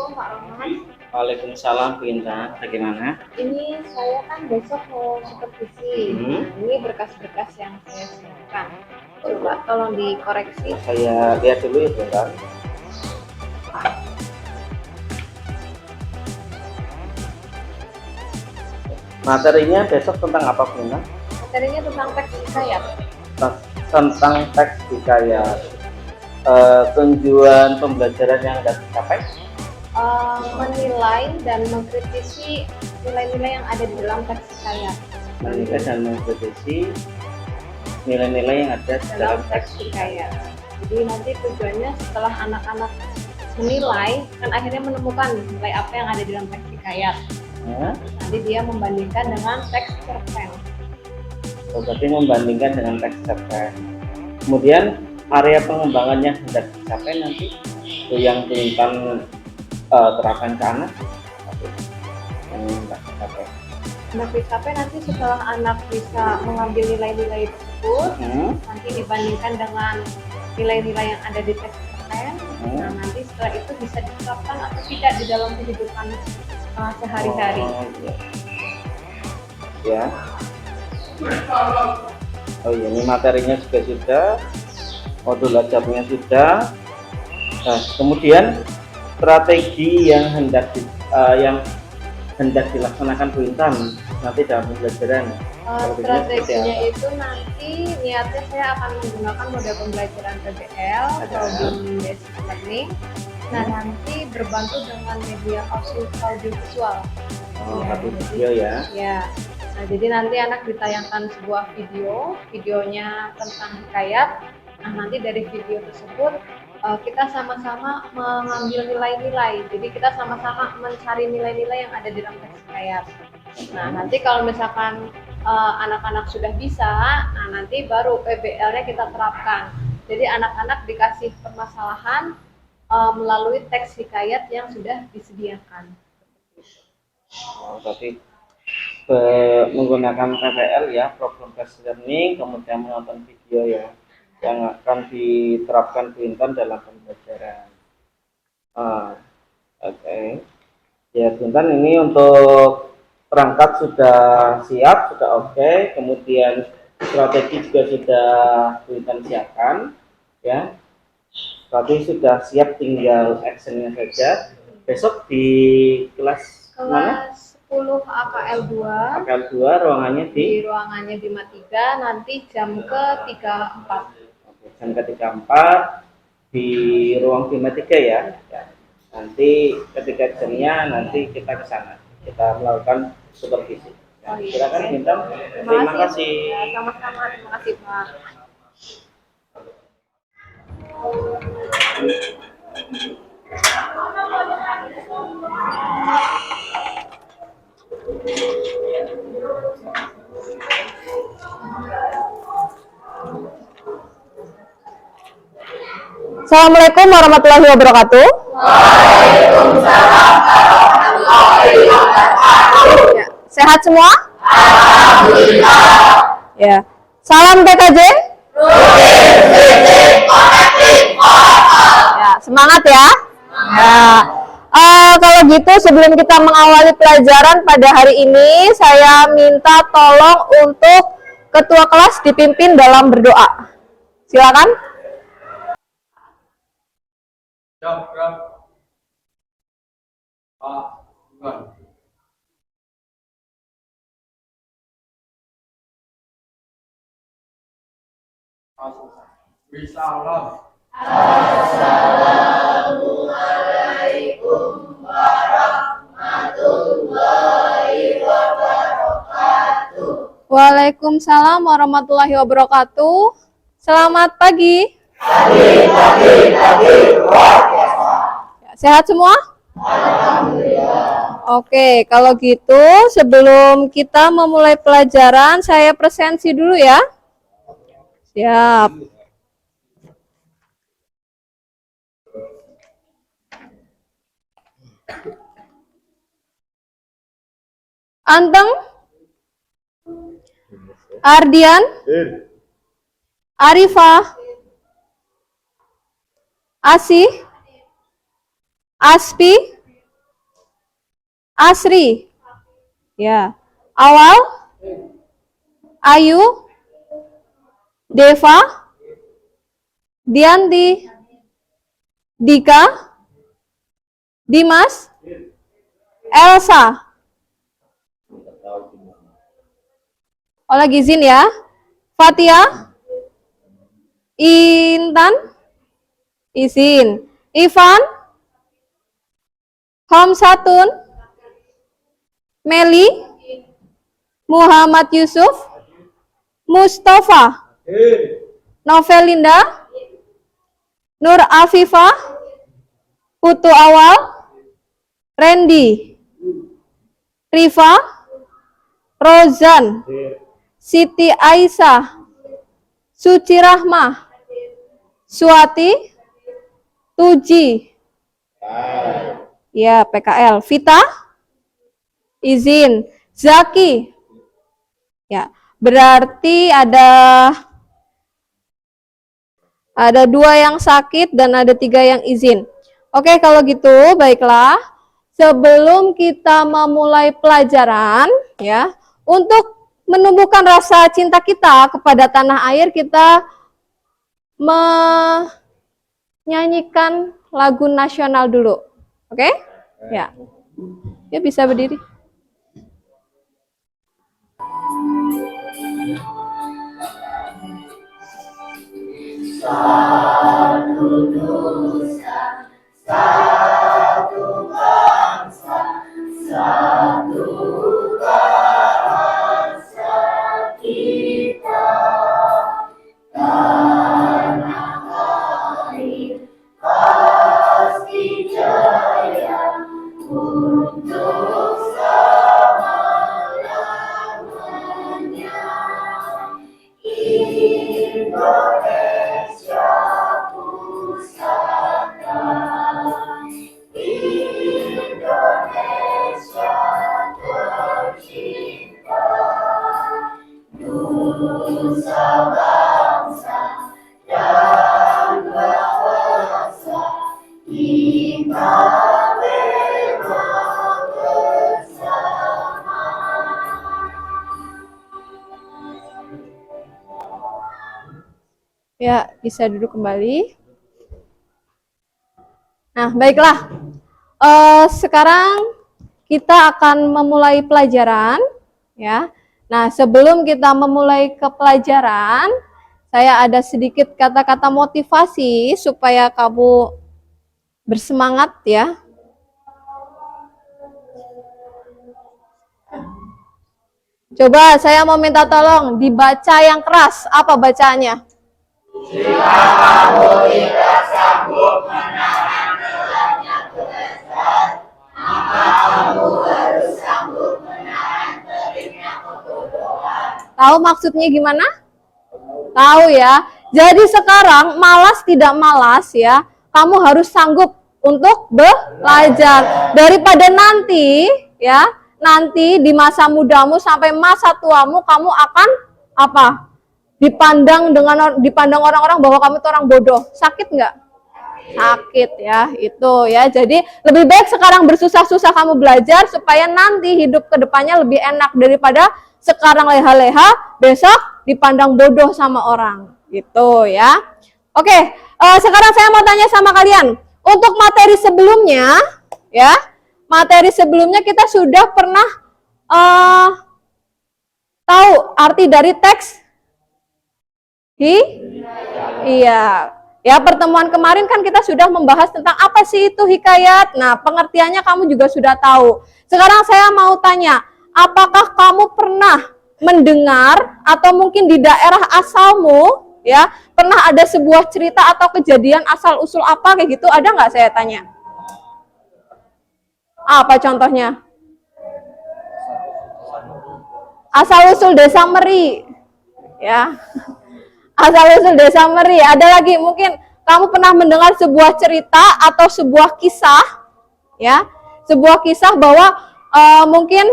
Assalamualaikum Pak Roman. Waalaikumsalam Bu Intan, bagaimana? Ini saya kan besok mau supervisi. Nah, ini berkas-berkas yang saya siapkan. Coba tolong dikoreksi. Saya lihat dulu ya Bu Intan. Materinya besok tentang apa Bu Intan? Materinya tentang teks hikayat. Tentang teks hikayat. Tujuan pembelajaran yang akan dicapai? Menilai dan mengkritisi nilai-nilai yang ada di dalam teks hikayat. Menilai dan mengkritisi nilai-nilai yang ada di dalam teks hikayat. Jadi nanti tujuannya setelah anak-anak menilai, kan akhirnya menemukan nilai apa yang ada di dalam teks hikayat. Nanti dia membandingkan dengan teks cerpen. Berarti membandingkan dengan teks cerpen. Kemudian area pengembangan yang hendak dicapai nanti itu yang diinginkan terapkan ke anak yang hendak dicapai. Hendak dicapai nanti setelah anak bisa mengambil nilai-nilai tersebut, nanti dibandingkan dengan nilai-nilai yang ada di teks cerpen. Nah, nanti setelah itu bisa diterapkan atau tidak di dalam kehidupan sehari-hari. Ya. Oh iya, ini materinya juga sudah, modul ajarnya sudah. Nah, kemudian strategi yang hendak dilaksanakan Bu Intan nanti dalam pembelajaran. Strateginya itu nanti niatnya saya akan menggunakan model pembelajaran PBL atau Based Learning. Nah, nanti berbantu dengan media audiovisual. Video ya. Ya. Nah, jadi nanti anak ditayangkan sebuah videonya tentang hikayat. Nah, nanti dari video tersebut kita sama-sama mengambil nilai-nilai. Jadi kita sama-sama mencari nilai-nilai yang ada di dalam teks hikayat. Nah, nanti kalau misalkan anak-anak sudah bisa, nah nanti baru PBL-nya kita terapkan. Jadi anak-anak dikasih permasalahan melalui teks hikayat yang sudah disediakan. Berarti menggunakan PBL ya, program based learning, kemudian menonton video ya yang akan diterapkan Bu Intan dalam pembelajaran. Oke. Ya Bu Intan, ini untuk perangkat sudah siap, sudah oke. Kemudian strategi juga sudah Bu Intan siapkan ya. Berarti sudah siap, tinggal actionnya saja. Besok di kelas mana? 10 AKL 2. AKL 2 ruangannya di ruangannya Bima 3, nanti jam ke-34. Jam ke-34 di ruang Bima 3 ya. Nanti ketika jamnya nanti kita ke sana. Kita melakukan supervisi. Silakan Bintang. Terima kasih. Sama-sama, terima kasih Pak. Assalamualaikum warahmatullahi wabarakatuh. Waalaikumsalam warahmatullahi wabarakatuh. Ya, sehat semua? Alhamdulillah. Ya. Salam PKJ. Ya, semangat ya. Kalau gitu sebelum kita mengawali pelajaran pada hari ini, saya minta tolong untuk ketua kelas dipimpin dalam berdoa. Silakan. Assalamualaikum warahmatullahi wabarakatuh. Waalaikumsalam warahmatullahi wabarakatuh. Selamat pagi. Pagi. Sehat semua? Alhamdulillah. Oke, kalau gitu sebelum kita memulai pelajaran, saya presensi dulu ya. Siap. Anteng, Ardian, Arifah, Asih, Aspi, Asri. Ya. Awal. Ayu. Deva. Dianti. Dika. Dimas. Elsa. Oh, lagi izin ya. Fatia. Intan. Izin. Ivan. Hamsatun. Meli. Muhammad Yusuf. Mustafa. Novelinda. Nur Afifah. Putu Awal. Randy. Riva. Rozan. Siti Aisyah. Suci Rahmah. Suati. Tuji. Ya, PKL. Vita. Izin. Zaki. Ya, berarti ada 2 yang sakit dan ada 3 yang izin. Oke, kalau gitu baiklah. Sebelum kita memulai pelajaran, ya, untuk menumbuhkan rasa cinta kita kepada tanah air, kita menyanyikan lagu nasional dulu. Oke? Ya. Ya, bisa berdiri. Satu nusa, satu bangsa, satu bahasa kita. Tanah air pasti jaya untuk selama-lamanya. Indonesia pusaka, Indonesia tercinta, nusa bangsa dan bahasa kita memang bersama. Ya, bisa duduk kembali. Nah, baiklah. Sekarang kita akan memulai pelajaran, ya. Nah, sebelum kita memulai ke pelajaran, saya ada sedikit kata-kata motivasi supaya kamu bersemangat, ya. Coba saya mau minta tolong dibaca yang keras. Apa bacanya? Jika kamu tidak sanggup menahan gelapnya kegagalan, maka kamu harus sanggup menahan teriknya kebodohan. Tahu maksudnya gimana? Tahu ya. Jadi sekarang malas tidak malas ya, kamu harus sanggup untuk belajar. Daripada nanti ya, nanti di masa mudamu sampai masa tuamu kamu akan apa? Dipandang orang-orang bahwa kamu itu orang bodoh. Sakit nggak? Sakit ya, itu ya. Jadi lebih baik sekarang bersusah-susah kamu belajar supaya nanti hidup kedepannya lebih enak daripada sekarang leha-leha, besok dipandang bodoh sama orang. Gitu ya. Oke, sekarang saya mau tanya sama kalian. Untuk materi sebelumnya, ya, materi sebelumnya kita sudah pernah tahu arti dari teks. Iya. Ya, pertemuan kemarin kan kita sudah membahas tentang apa sih itu hikayat. Nah, pengertiannya kamu juga sudah tahu. Sekarang saya mau tanya, apakah kamu pernah mendengar atau mungkin di daerah asalmu, ya, pernah ada sebuah cerita atau kejadian asal-usul apa kayak gitu? Ada nggak, saya tanya? Apa contohnya? Asal-usul Desa Meri. Ya. Asal-usul Desa Meri. Ada lagi mungkin kamu pernah mendengar sebuah cerita atau sebuah kisah, ya, sebuah kisah bahwa mungkin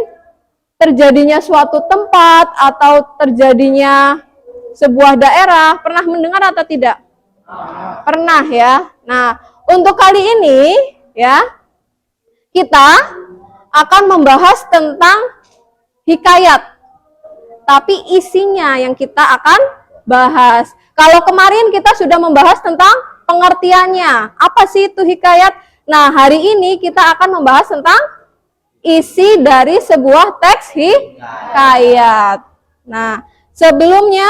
terjadinya suatu tempat atau terjadinya sebuah daerah. Pernah mendengar atau tidak? Pernah ya. Nah, untuk kali ini ya kita akan membahas tentang hikayat. Tapi isinya yang kita akan bahas. Kalau kemarin kita sudah membahas tentang pengertiannya. Apa sih itu hikayat? Nah, hari ini kita akan membahas tentang isi dari sebuah teks hikayat. Nah, sebelumnya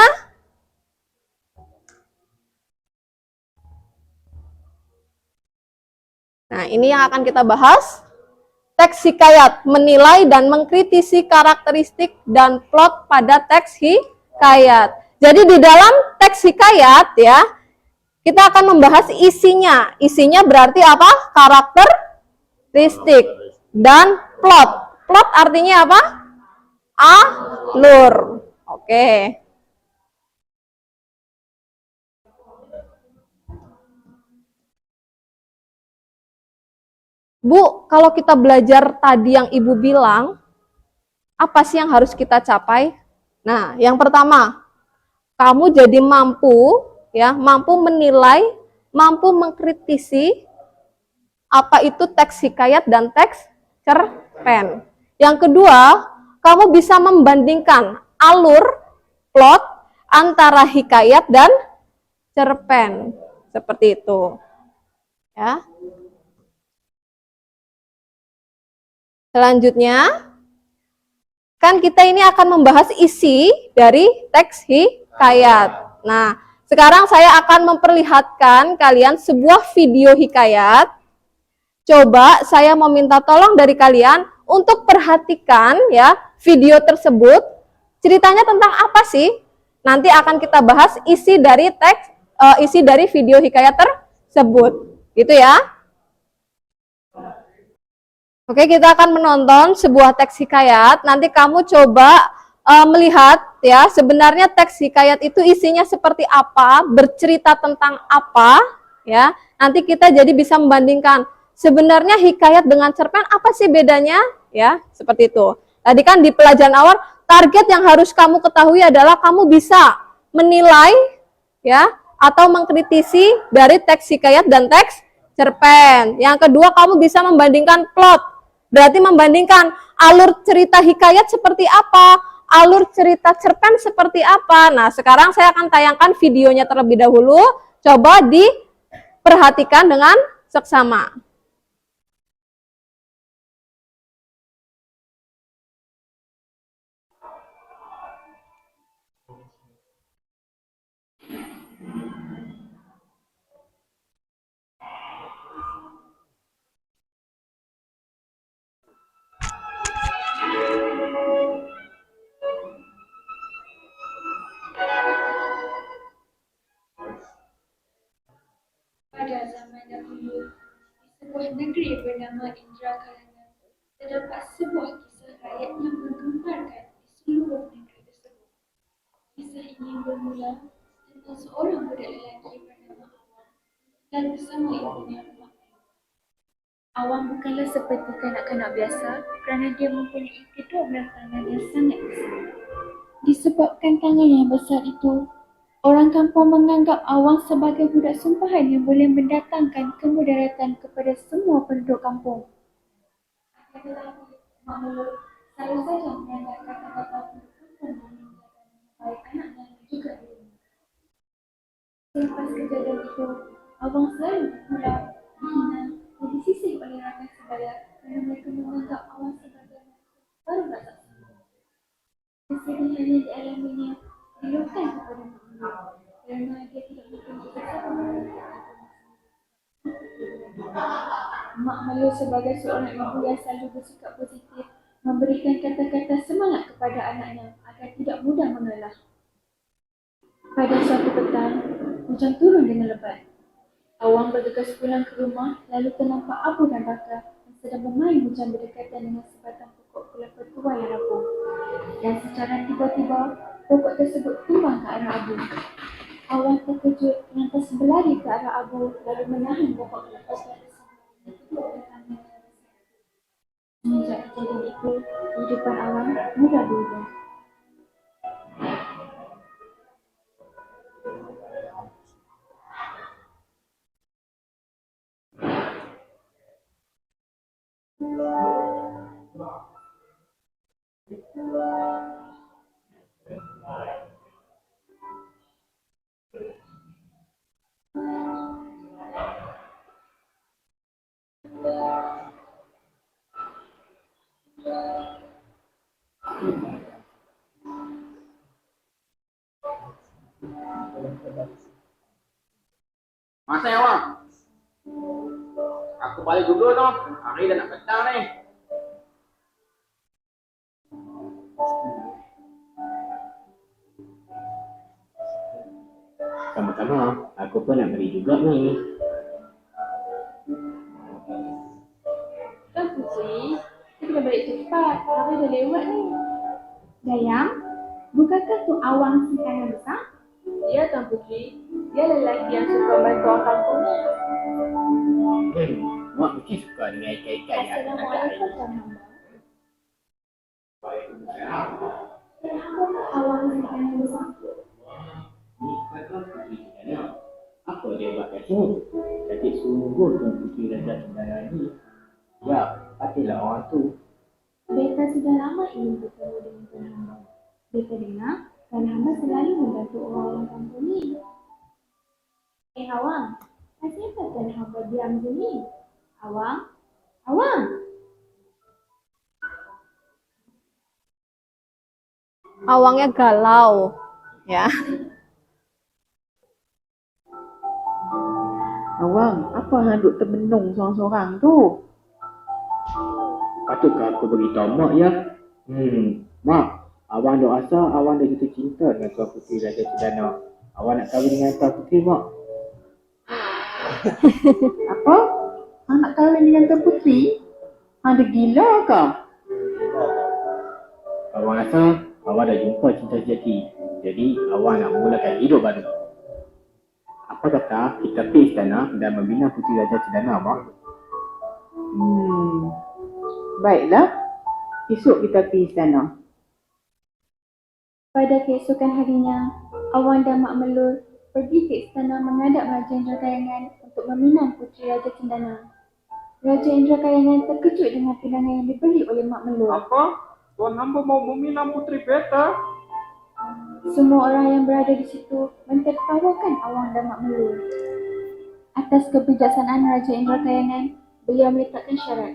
ini yang akan kita bahas. Teks hikayat, menilai dan mengkritisi karakteristik dan plot pada teks hikayat. Jadi di dalam teks hikayat ya, kita akan membahas isinya. Isinya berarti apa? Karakteristik dan plot. Plot artinya apa? Alur. Oke. Bu, kalau kita belajar tadi yang Ibu bilang, apa sih yang harus kita capai? Nah, yang pertama, kamu jadi mampu menilai, mampu mengkritisi apa itu teks hikayat dan teks cerpen. Yang kedua, kamu bisa membandingkan alur, plot antara hikayat dan cerpen. Seperti itu. Ya. Selanjutnya, kan kita ini akan membahas isi dari teks hikayat. Nah, sekarang saya akan memperlihatkan kalian sebuah video hikayat. Coba saya meminta tolong dari kalian untuk perhatikan ya video tersebut. Ceritanya tentang apa sih? Nanti akan kita bahas isi dari video hikayat tersebut. Gitu ya. Oke, kita akan menonton sebuah teks hikayat. Nanti kamu coba melihat ya, sebenarnya teks hikayat itu isinya seperti apa, bercerita tentang apa, ya. Nanti kita jadi bisa membandingkan sebenarnya hikayat dengan cerpen apa sih bedanya, ya, seperti itu. Tadi kan di pelajaran awal, target yang harus kamu ketahui adalah kamu bisa menilai ya atau mengkritisi dari teks hikayat dan teks cerpen. Yang kedua, kamu bisa membandingkan plot. Berarti membandingkan alur cerita hikayat seperti apa, alur cerita cerpen seperti apa. Nah, sekarang saya akan tayangkan videonya terlebih dahulu. Coba diperhatikan dengan seksama. Pada zaman dahulu, di sebuah negeri bernama Indrakarana, terdapat sebuah kisah rakyat yang menggemparkan di seluruh negeri tersebut. Kisah ini bermula tentang seorang budak lelaki bernama Awang dan bersama ibunya Mak. Awang bukanlah seperti kanak-kanak biasa kerana dia mempunyai kedua belah tangan yang sangat besar. Disebabkan tangan yang besar itu, orang kampung menganggap Awang sebagai budak sumpahan yang boleh mendatangkan kemudaratan kepada semua penduduk kampung. Akan tetapi, Mak Muluk selalu saja menyandarkan kata-kata penduduk kampung yang baik anaknya dan juga dirinya. Selepas kejadian itu, Awang selalu dihina, dan disisih oleh rakyat sebaya kerana mereka menganggap Awang sebagai baru rasa sembuh. Kesedihan yang dialaminya diluahkan kepada Mak Muluk kerana dia tidak mempunyai kesalahan. Mak Muluk sebagai seorang ibu yang selalu bersikap positif memberikan kata-kata semangat kepada anaknya agar tidak mudah mengalah. Pada suatu petang, hujan turun dengan lebat. Awang bergegas pulang ke rumah lalu ternampak Abu dan Baka yang sedang bermain hujan berdekatan dengan sebatang pokok kelapa tua yang rapuh. Dan secara tiba-tiba, pokok tersebut tumbang ke arah Abu. Awang terkejut lantas berlari ke arah Abu lalu menahan pokok kelapa tua tersebut dengan kedua belah tangan. Semenjak kejadian itu, kehidupan Awang mudah berubah. Masa ya, Wang? Aku balik dulu dong. Hari dah nak petang nih. Sama-sama, aku pun nak balik juga ni. Kan Putri, kita kena balik cepat. Hari dah lewat ni. Dayang, bukankah tu Awang si kanan besar? Ya, Tuan Putri. Dia lelaki yang suka bantu orang kampung ni. Mak mesti suka dengan ikan-ikan yang ada air. Assalamualaikum, Tuan Hamba. Tuan Hamba, Awang si kanan besar. Ni kata putri Cendana. Apa dia buat kat sini? Cantik sungguh Tuan Putri Raja Cendana ni. Ya, patilah orang tu. Beta sudah lama ingin bertemu dengan Tuan Hamba. Beta dengar Tuan Hamba selalu membantu orang-orang kampung ni. Awang, kenapa Tuan Hamba diam sini? Awang? Awang! Awangnya galau, ya. Awang, apa hang duk termenung sorang-sorang tu? Patutkah aku beritahu mak ya? Mak, awang duk rasa awang dah jatuh cinta dengan Tuan Putri Raja Cendana. Awang nak kahwin dengan Tuan Putri, mak. Apa? Hang nak kahwin dengan Tuan Putri? Hang dah gila ke? Awang rasa awang dah jumpa cinta sejati. Jadi awang nak memulakan hidup baru. Apa kata kita pergi istana dan membina Putri Raja Cendana, mak? Baiklah. Esok kita pergi istana. Pada keesokan harinya, Awang dan Mak Melur pergi ke istana menghadap Raja Indrakayangan untuk meminang Putri Raja Cendana. Raja Indrakayangan terkejut dengan pinangan yang diberi oleh Mak Melur. Apa? Tuan Hamba mau meminang putri beta? Semua orang yang berada di situ mentertawakan Awang dan Mak Melur. Atas kebijaksanaan Raja Indrakayangan, beliau meletakkan syarat.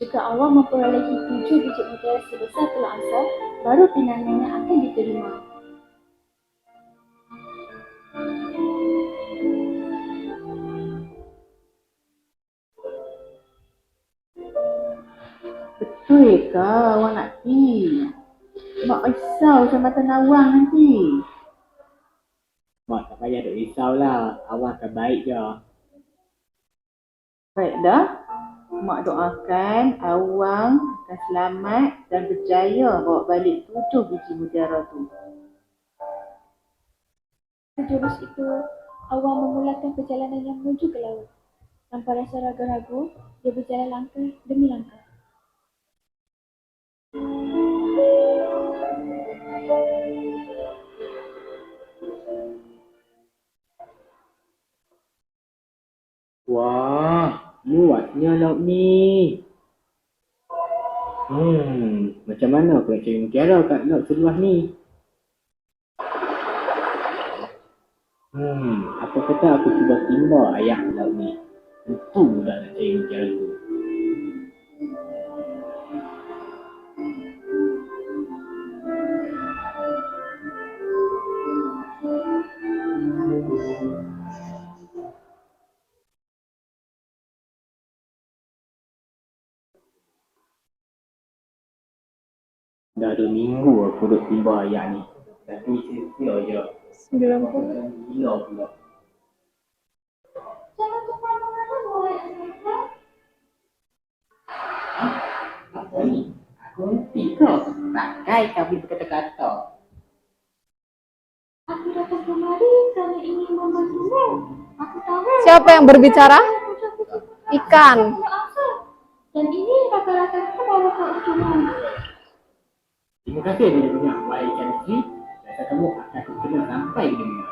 Jika Awang memperolehi 7 biji mutiara sebesar telur angsa, baru pinangannya akan diterima. Betul ke awang nak pergi? Mak risau sama Tuan Awang nanti. Mak tak payah duk risaulah. Awang akan baik je. Baik dah. Mak doakan Awang akan selamat dan berjaya bawa balik 7 biji mutiara tu. Sejurus itu, Awang memulakan perjalanannya menuju ke laut. Tanpa rasa ragu-ragu, dia berjalan langkah demi langkah. Wah, luasnya laut ni. Macam mana aku nak cari mutiara kat laut seluas ni? Apa kata aku cuba timba ayah laut ni? Tentu mudah nak cari mutiara tu. Dah 2 minggu aku duduk timba ayah ni. Tapi sia-sia je. 90. Gila pula. Jangan cepat mengeluh, wahai anak-anak. Apa ni? Aku nanti ke? Takkan kami berkata-kata. Aku datang kemari kerana ingin membantumu. Aku tahu. Siapa yang berbicara? Ikan. Dan ini rata-rata bawa ke ujungan. Terima kasih banyak-banyak wahai ikan isteri. Rasa kamu akan aku kenal sampai ke dunia.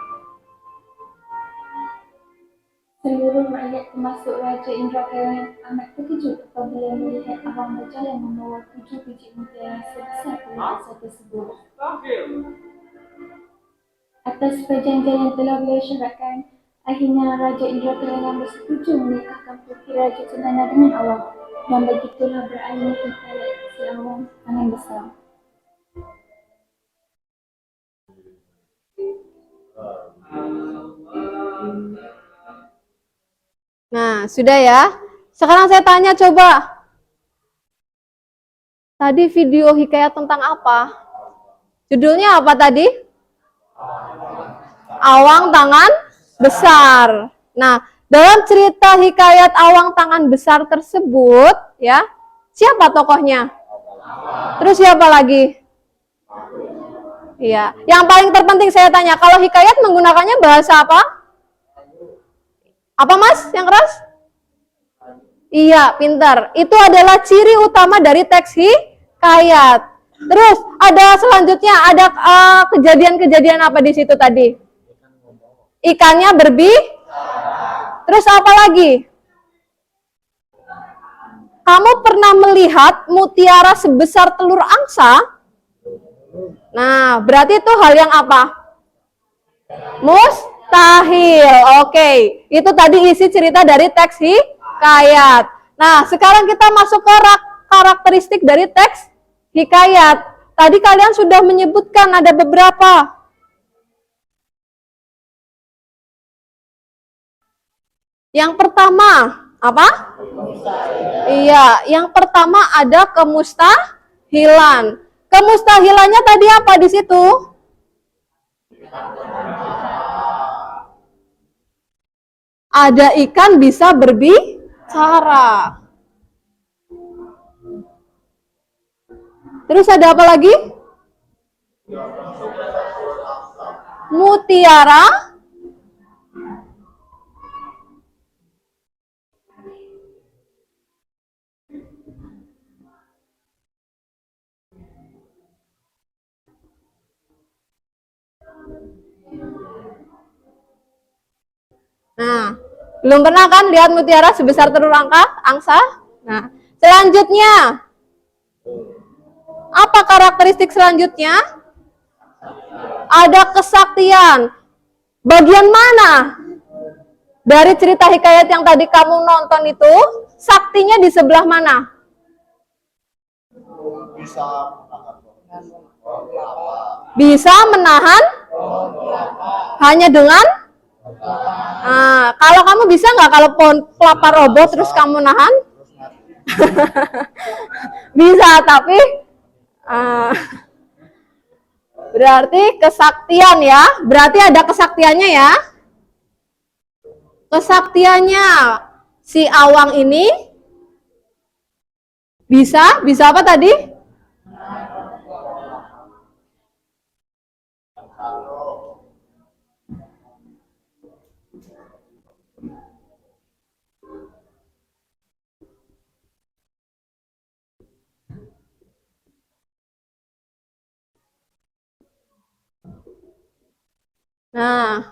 Seluruh rakyat termasuk Raja Indrakayangan amat terkejut apabila melihat Awang berjalan membawa 7 biji mutiara sebesar telur angsa tersebut. Atas perjanjian yang telah beliau syaratkan, akhirnya Raja Indrakayangan bersetuju menikahkan Putri Raja Cendana dengan Awang. Dan begitulah berakhirnya hikayat si Awang Tangan Besar. Nah, sudah ya. Sekarang saya tanya coba. Tadi video hikayat tentang apa? Judulnya apa tadi? Awang Tangan Besar. Nah, dalam cerita hikayat Awang Tangan Besar tersebut, ya, siapa tokohnya? Terus siapa lagi? Iya, yang paling terpenting saya tanya, kalau hikayat menggunakannya bahasa apa? Apa Mas? Yang keras? Iya, pintar. Itu adalah ciri utama dari teks hikayat. Terus ada selanjutnya, ada kejadian-kejadian apa di situ tadi? Ikannya Terus apa lagi? Kamu pernah melihat mutiara sebesar telur angsa? Nah, berarti itu hal yang apa? Mustahil. Oke, itu tadi isi cerita dari teks hikayat. Nah, sekarang kita masuk ke karakteristik dari teks hikayat. Tadi kalian sudah menyebutkan ada beberapa. Yang pertama, apa? Iya, yang pertama ada kemustahilan. Kemustahilannya tadi apa di situ? Ada ikan bisa berbicara. Terus ada apa lagi? Mutiara Nah, belum pernah kan lihat mutiara sebesar telur angsa? Nah, selanjutnya, apa karakteristik selanjutnya? Ada kesaktian. Bagian mana dari cerita hikayat yang tadi kamu nonton itu, saktinya di sebelah mana? Bisa menahan hanya dengan kalau kamu bisa nggak kalau pohon kelapa roboh terus kamu nahan? Bisa, tapi berarti kesaktian ya. Berarti ada kesaktiannya ya. Kesaktiannya si Awang ini bisa apa tadi? Nah,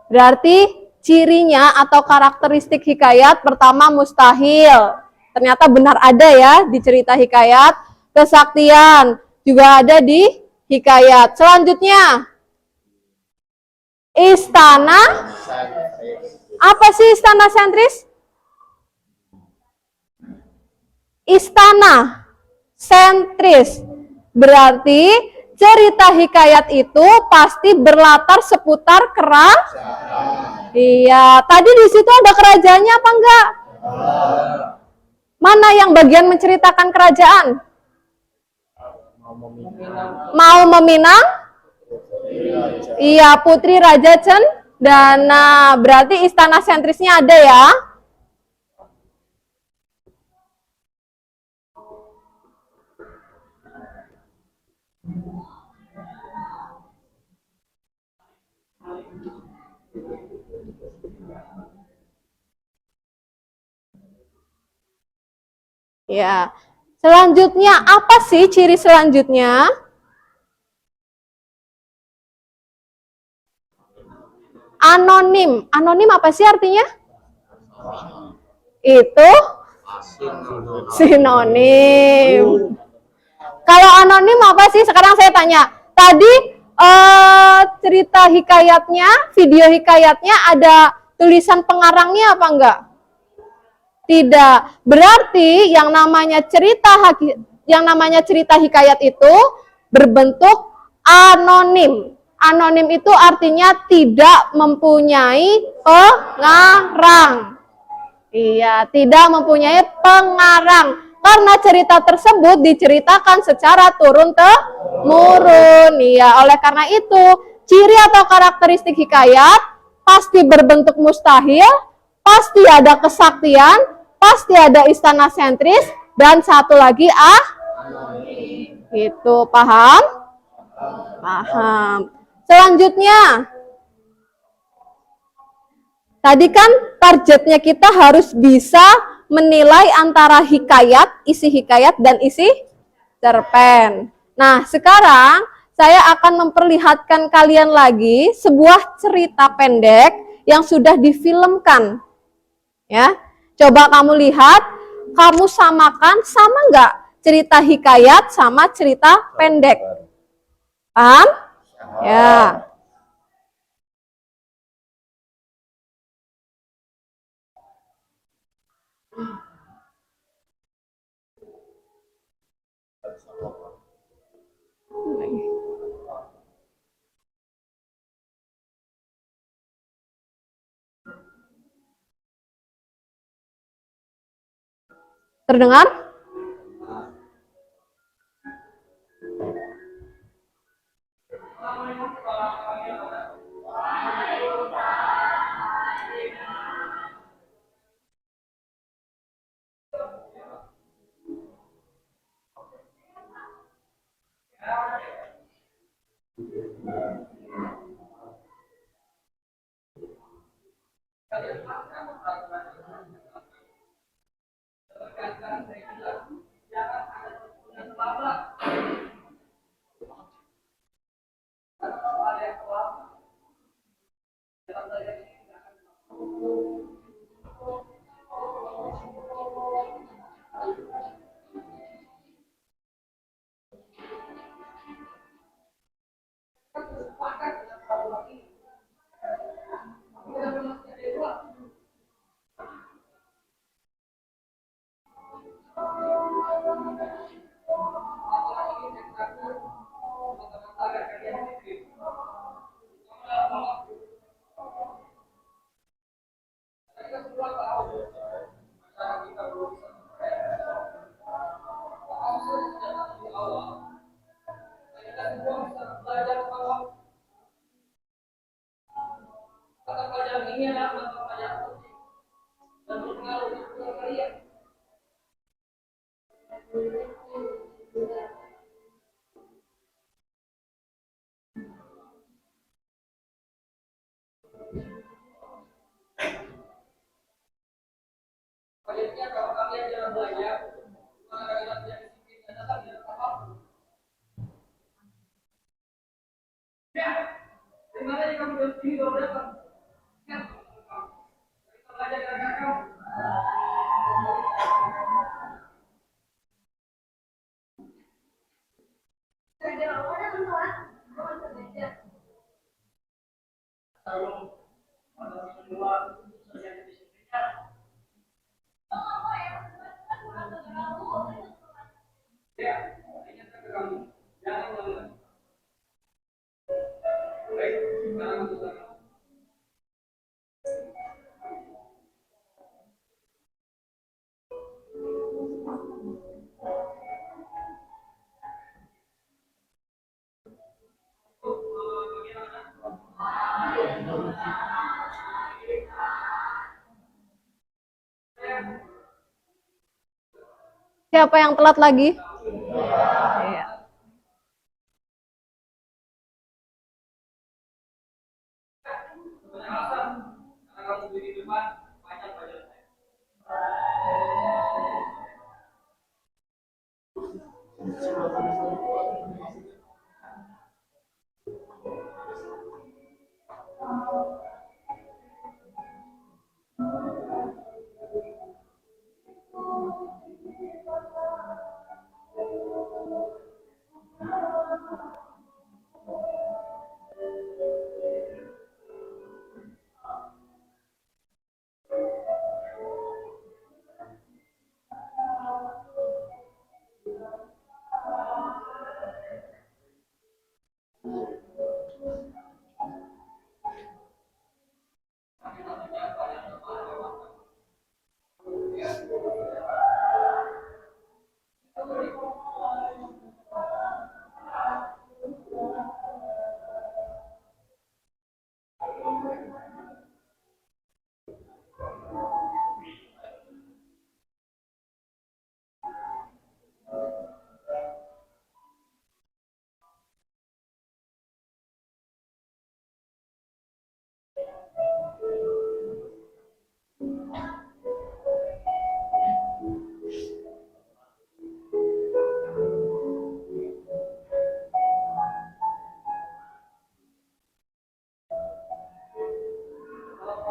berarti cirinya atau karakteristik hikayat pertama mustahil. Ternyata benar ada ya di cerita hikayat. Kesaktian juga ada di hikayat. Selanjutnya, istana. Apa sih istana sentris? Istana sentris. Berarti cerita hikayat itu pasti berlatar seputar kerajaan. Iya, tadi di situ ada kerajaannya apa enggak? Mana yang bagian menceritakan kerajaan? Mau meminang? Iya, Putri Raja Cendana. Berarti istana sentrisnya ada ya. Ya, selanjutnya apa sih ciri selanjutnya? Anonim. Anonim apa sih artinya? Itu sinonim. Kalau anonim apa sih? Sekarang saya tanya. Tadi cerita hikayatnya, video hikayatnya ada tulisan pengarangnya apa enggak? Tidak. Berarti yang namanya cerita hikayat itu berbentuk anonim. Anonim itu artinya tidak mempunyai pengarang. Iya, tidak mempunyai pengarang. Karena cerita tersebut diceritakan secara turun-temurun. Iya, oleh karena itu, ciri atau karakteristik hikayat pasti berbentuk mustahil, pasti ada kesaktian, pasti ada istana sentris, dan satu lagi itu paham? Paham. Selanjutnya, tadi kan targetnya kita harus bisa menilai antara hikayat, isi hikayat, dan isi cerpen. Nah, sekarang saya akan memperlihatkan kalian lagi sebuah cerita pendek yang sudah difilmkan. Ya, coba kamu lihat, kamu samakan sama nggak cerita hikayat sama cerita pendek? Paham? Ya. Terdengar? Siapa yang telat lagi? Iya.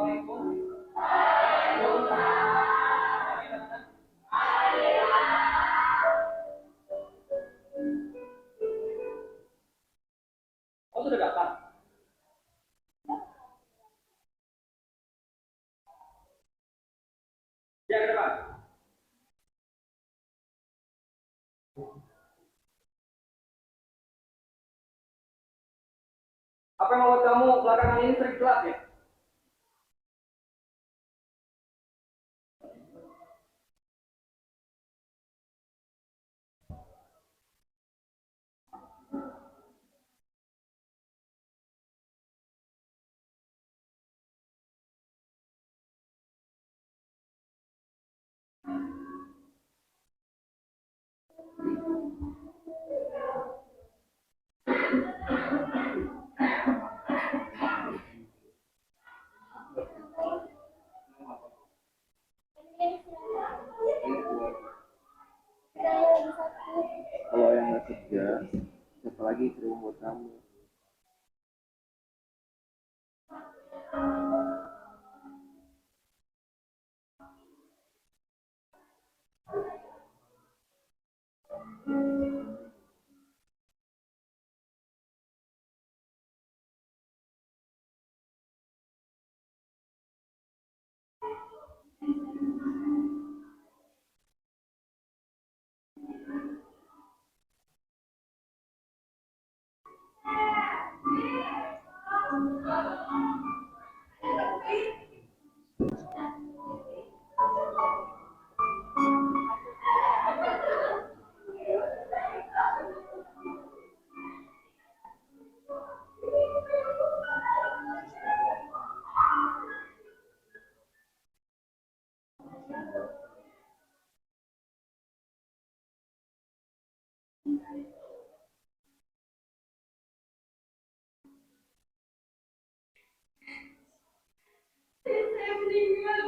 Oh, sudah datang. Ya, ke depan. Apa yang membuat kamu belakangan ini sering telat ya? Kalau yang nggak kerja, siapa lagi istri buat kamu? Saya meninggal.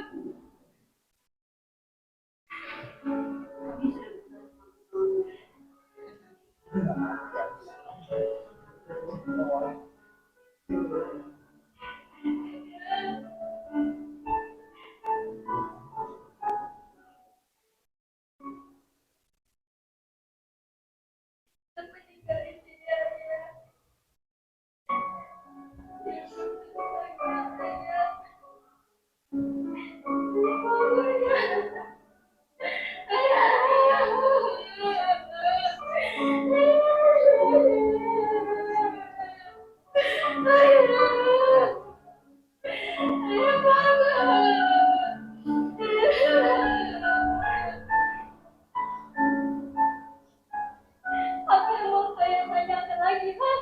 Apa yang mau saya tanyakan lagi, Pak?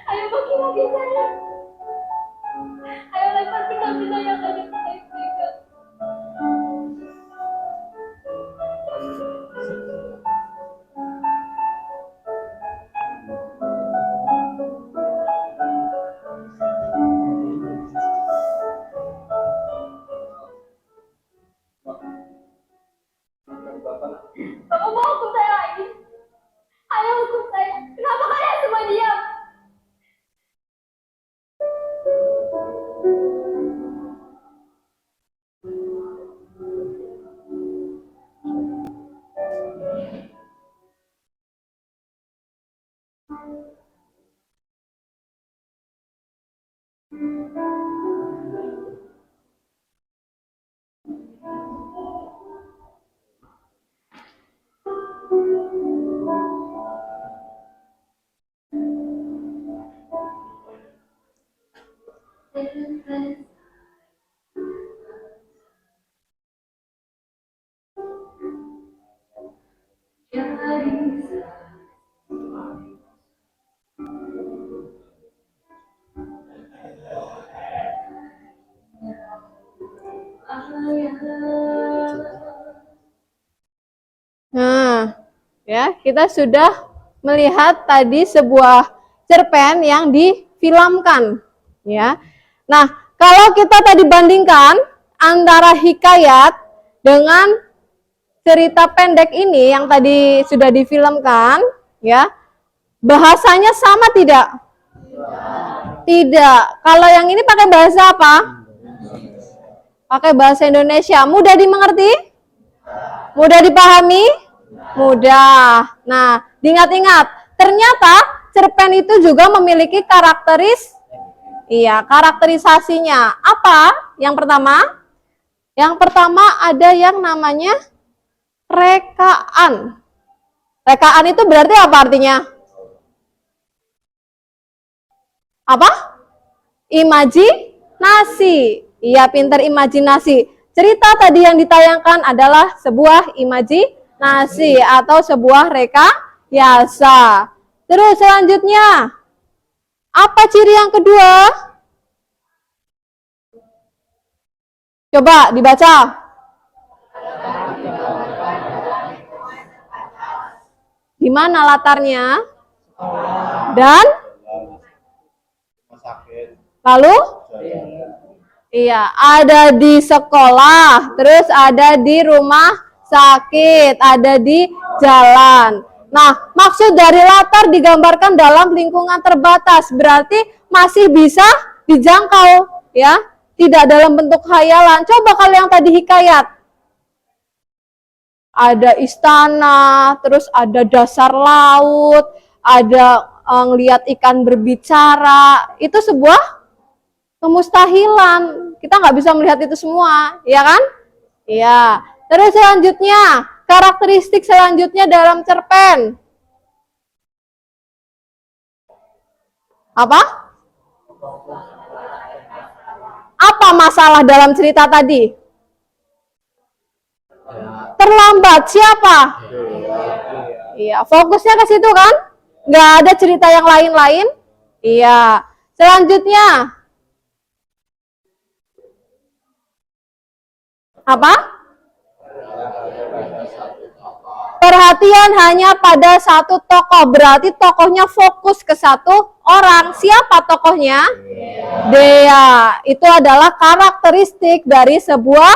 Ayo bagi-bagi saya. Ayo lempar benda-benda yang ada di saya. Kamu mau hukum saya lagi? Ayo hukum saya. Kenapa kalian semua diam? Nah, ya, kita sudah melihat tadi sebuah cerpen yang difilmkan, ya. Nah, kalau kita tadi bandingkan antara hikayat dengan cerita pendek ini yang tadi sudah difilmkan, ya, bahasanya sama tidak? Tidak. Kalau yang ini pakai bahasa apa? Pakai bahasa Indonesia. Mudah dimengerti? Mudah dipahami? Mudah. Nah, diingat-ingat. Ternyata cerpen itu juga memiliki karakterisasinya. Apa? Yang pertama? Yang pertama ada yang namanya rekaan. Rekaan itu berarti apa artinya? Apa? Imajinasi. Iya, pintar imajinasi. Cerita tadi yang ditayangkan adalah sebuah imajinasi atau sebuah rekayasa. Terus selanjutnya, apa ciri yang kedua? Coba dibaca. Di mana latarnya? Dan? Lalu? Iya, ada di sekolah, terus ada di rumah sakit, ada di jalan. Nah, maksud dari latar digambarkan dalam lingkungan terbatas, berarti masih bisa dijangkau, ya, tidak dalam bentuk khayalan. Coba kalau yang tadi hikayat, ada istana, terus ada dasar laut, ada ngelihat ikan berbicara, itu sebuah kemustahilan. Kita nggak bisa melihat itu semua, ya kan? Iya. Terus selanjutnya, karakteristik selanjutnya dalam cerpen. Apa? Apa masalah dalam cerita tadi? Terlambat. Siapa? Iya, fokusnya ke situ kan? Nggak ada cerita yang lain-lain? Iya. Selanjutnya, apa? Perhatian hanya pada satu tokoh, berarti tokohnya fokus ke satu orang. Siapa tokohnya? Dea. Itu adalah karakteristik dari sebuah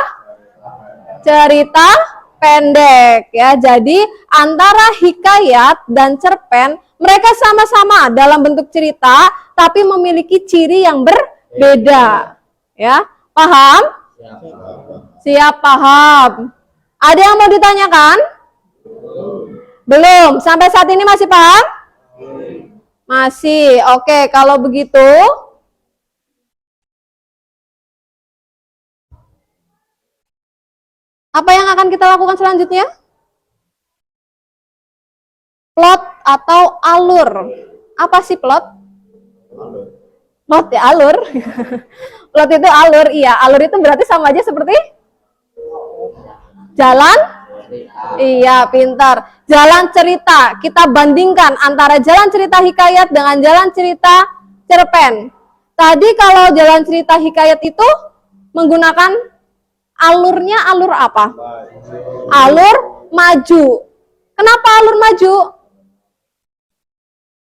cerita pendek, ya. Jadi antara hikayat dan cerpen, mereka sama-sama dalam bentuk cerita, tapi memiliki ciri yang berbeda, ya. Paham? Siap, paham. Ada yang mau ditanyakan? Belum. Sampai saat ini masih paham? Masih. Oke, kalau begitu apa yang akan kita lakukan selanjutnya? Plot atau alur. Apa sih plot? Plot ya alur. Plot itu alur, iya. Alur itu berarti sama aja seperti jalan? Iya, pintar. Jalan cerita. Kita bandingkan antara jalan cerita hikayat dengan jalan cerita cerpen. Tadi kalau jalan cerita hikayat itu menggunakan alurnya alur apa? Alur maju. Kenapa alur maju?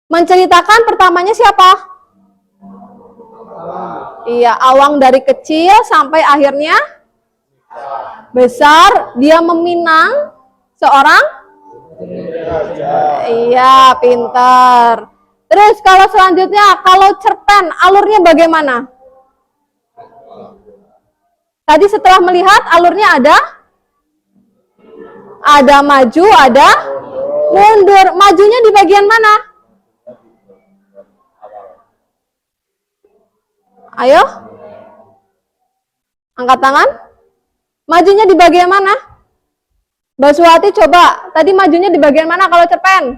Menceritakan pertamanya siapa? Iya, awang dari kecil sampai akhirnya besar, dia meminang seorang? Iya, pintar. Terus kalau selanjutnya, kalau cerpen, alurnya bagaimana? Tadi setelah melihat, alurnya ada? Ada maju, ada mundur. Majunya di bagian mana? Ayo. Angkat tangan. Majunya di bagian mana? Mbak Suwati coba, tadi majunya di bagian mana kalau cerpen?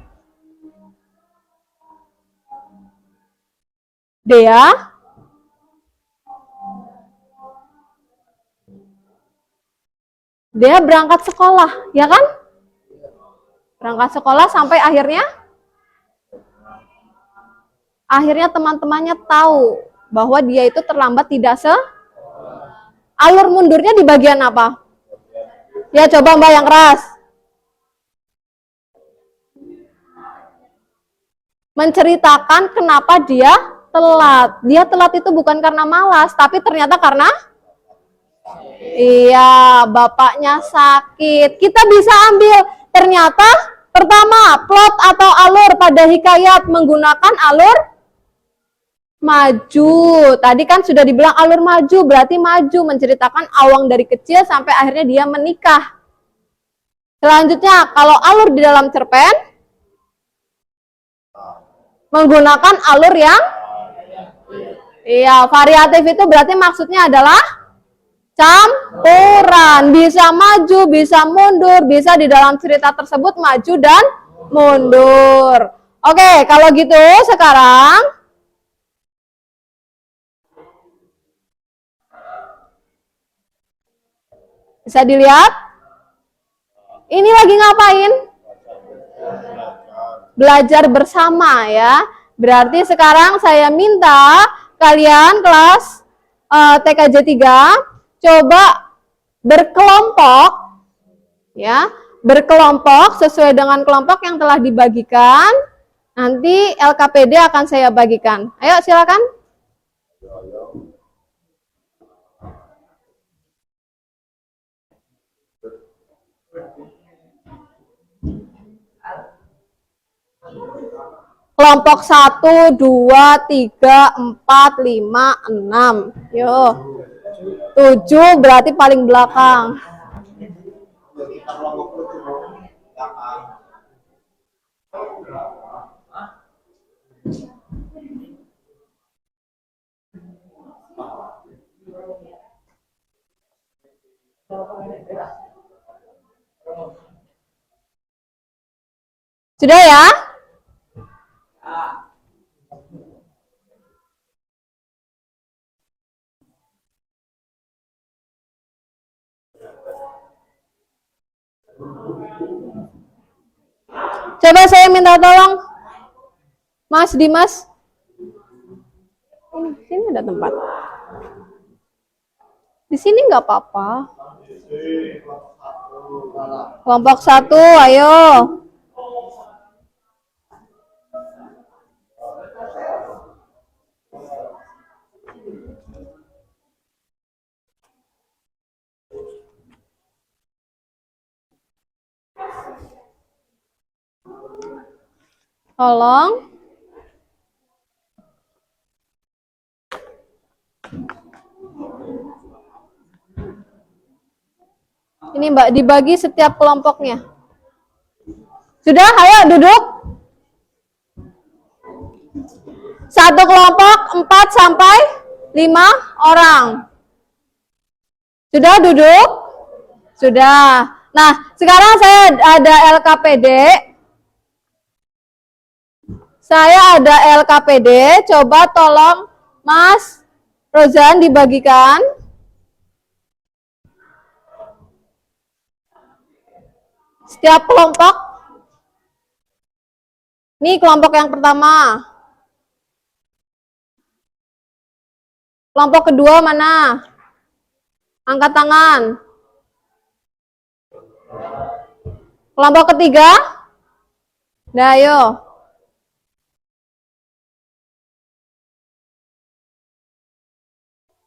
Dea? Dea berangkat sekolah, ya kan? Berangkat sekolah sampai akhirnya? Akhirnya teman-temannya tahu bahwa dia itu terlambat tidak alur mundurnya di bagian apa? Ya coba Mbak yang keras. Menceritakan kenapa dia telat. Dia telat itu bukan karena malas, tapi ternyata karena iya, bapaknya sakit. Kita bisa ambil ternyata pertama plot atau alur pada hikayat menggunakan alur maju. Tadi kan sudah dibilang alur maju, berarti maju menceritakan Awang dari kecil sampai akhirnya dia menikah. Selanjutnya, kalau alur di dalam cerpen menggunakan alur yang variatif itu berarti maksudnya adalah campuran, bisa maju, bisa mundur, bisa di dalam cerita tersebut maju dan mundur. Oke, kalau gitu sekarang bisa dilihat. Ini lagi ngapain? Belajar bersama ya. Berarti sekarang saya minta kalian kelas TKJ 3 coba berkelompok ya, berkelompok sesuai dengan kelompok yang telah dibagikan. Nanti LKPD akan saya bagikan. Ayo silakan. Kelompok 1, 2, 3, 4, 5, 6. Yo. 7 berarti paling belakang. Sudah ya? Coba saya minta tolong, Mas Dimas. Sini ada tempat. Di sini nggak apa-apa. Kelompok 1, ayo. Tolong. Ini Mbak, dibagi setiap kelompoknya. Sudah, ayo duduk. Satu kelompok 4 sampai 5 orang. Sudah duduk? Sudah. Nah, sekarang saya ada LKPD. Saya ada LKPD, coba tolong Mas Rozan dibagikan. Setiap kelompok. Ini kelompok yang pertama. Kelompok kedua mana? Angkat tangan. Kelompok ketiga? Nah, ayo.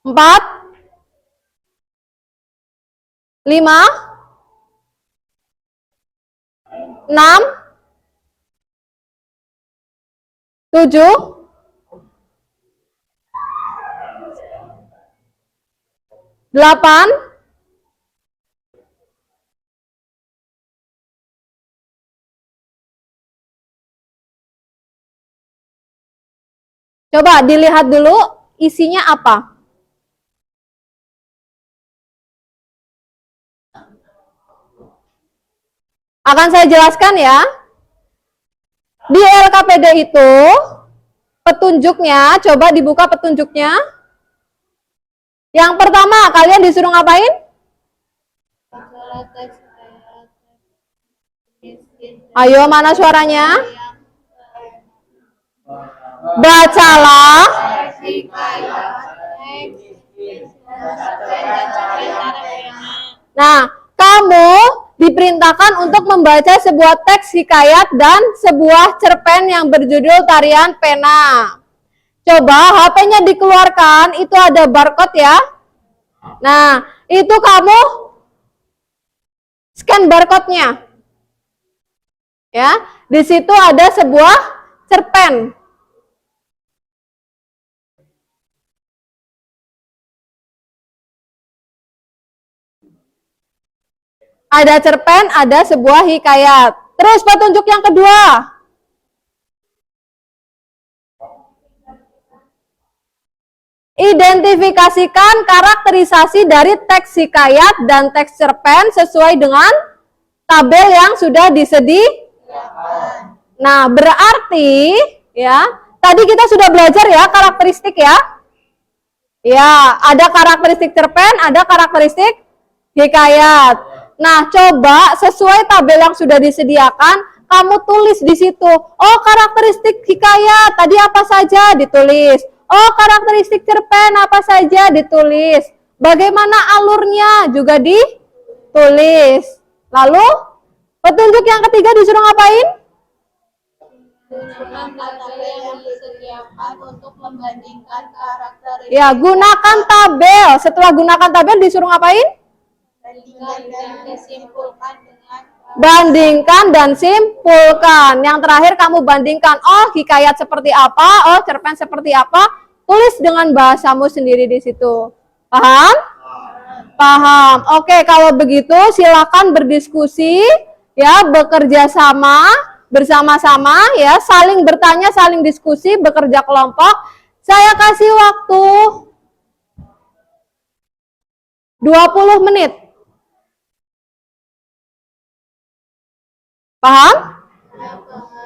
Empat, 5, 6, 7, 8, 9. Coba dilihat dulu isinya apa. Akan saya jelaskan ya. Di LKPD itu petunjuknya, coba dibuka petunjuknya. Yang pertama, kalian disuruh ngapain? Ayo, mana suaranya? Bacalah. Nah, kamu diperintahkan untuk membaca sebuah teks hikayat dan sebuah cerpen yang berjudul Tarian Pena. Coba HP-nya dikeluarkan, itu ada barcode ya. Nah, itu kamu scan barcode-nya. Ya, di situ ada sebuah cerpen. Ada cerpen, ada sebuah hikayat. Terus petunjuk yang kedua. Identifikasikan karakterisasi dari teks hikayat dan teks cerpen sesuai dengan tabel yang sudah disediakan. Nah, berarti ya, tadi kita sudah belajar ya karakteristik ya. Ya, ada karakteristik cerpen, ada karakteristik hikayat. Nah, coba sesuai tabel yang sudah disediakan, kamu tulis di situ. Oh, karakteristik hikayat tadi apa saja ditulis. Oh, karakteristik cerpen apa saja ditulis. Bagaimana alurnya juga ditulis. Lalu, petunjuk yang ketiga disuruh ngapain? Gunakan tabel yang disediakan untuk membandingkan karakteristik. Ya, gunakan tabel. Setelah gunakan tabel disuruh ngapain? Bandingkan dan disimpulkan dengan Bandingkan dan simpulkan. Yang terakhir kamu bandingkan, oh hikayat seperti apa, oh cerpen seperti apa, tulis dengan bahasamu sendiri di situ. Paham? Paham. Oke, kalau begitu silakan berdiskusi, ya, bekerja sama, bersama-sama, ya, saling bertanya, saling diskusi, bekerja kelompok. Saya kasih waktu 20 menit. Paham?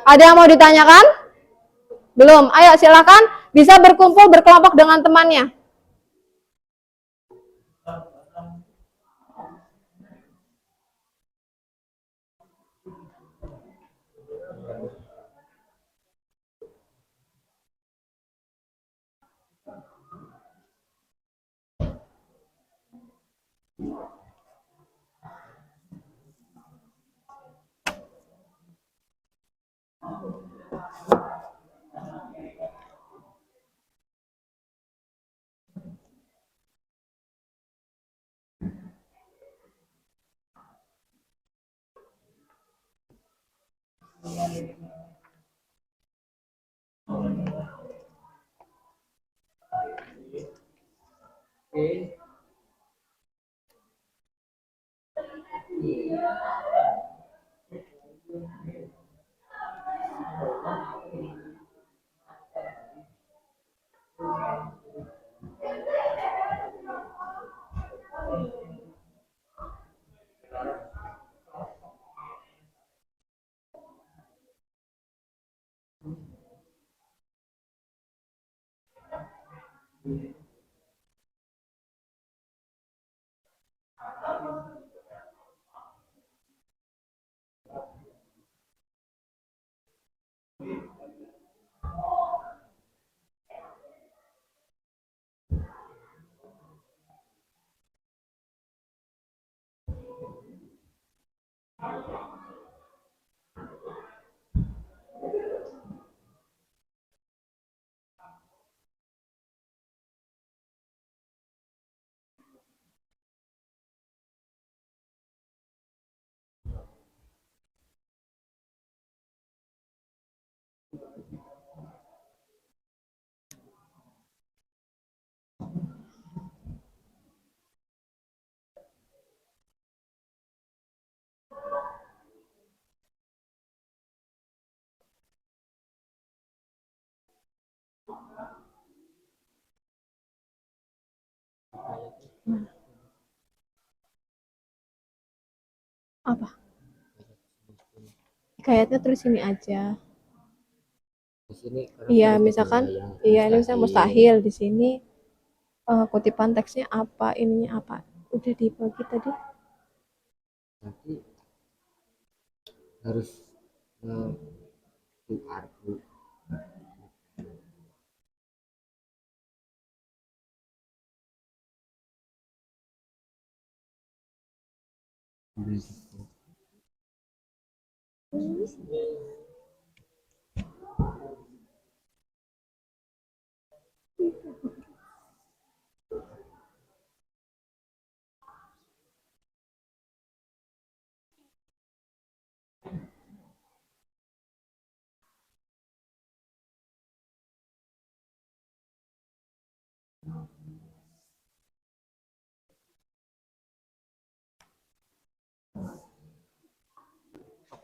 Ada yang mau ditanyakan? Belum. Ayo silakan bisa berkumpul berkelompok dengan temannya. Apa? Hikayatnya tulis sini aja. Di sini Iya, misalkan, iya ini misalnya mustahil di sini kutipan teksnya apa, ininya apa. Udah dibagi tadi. nanti harus QR code.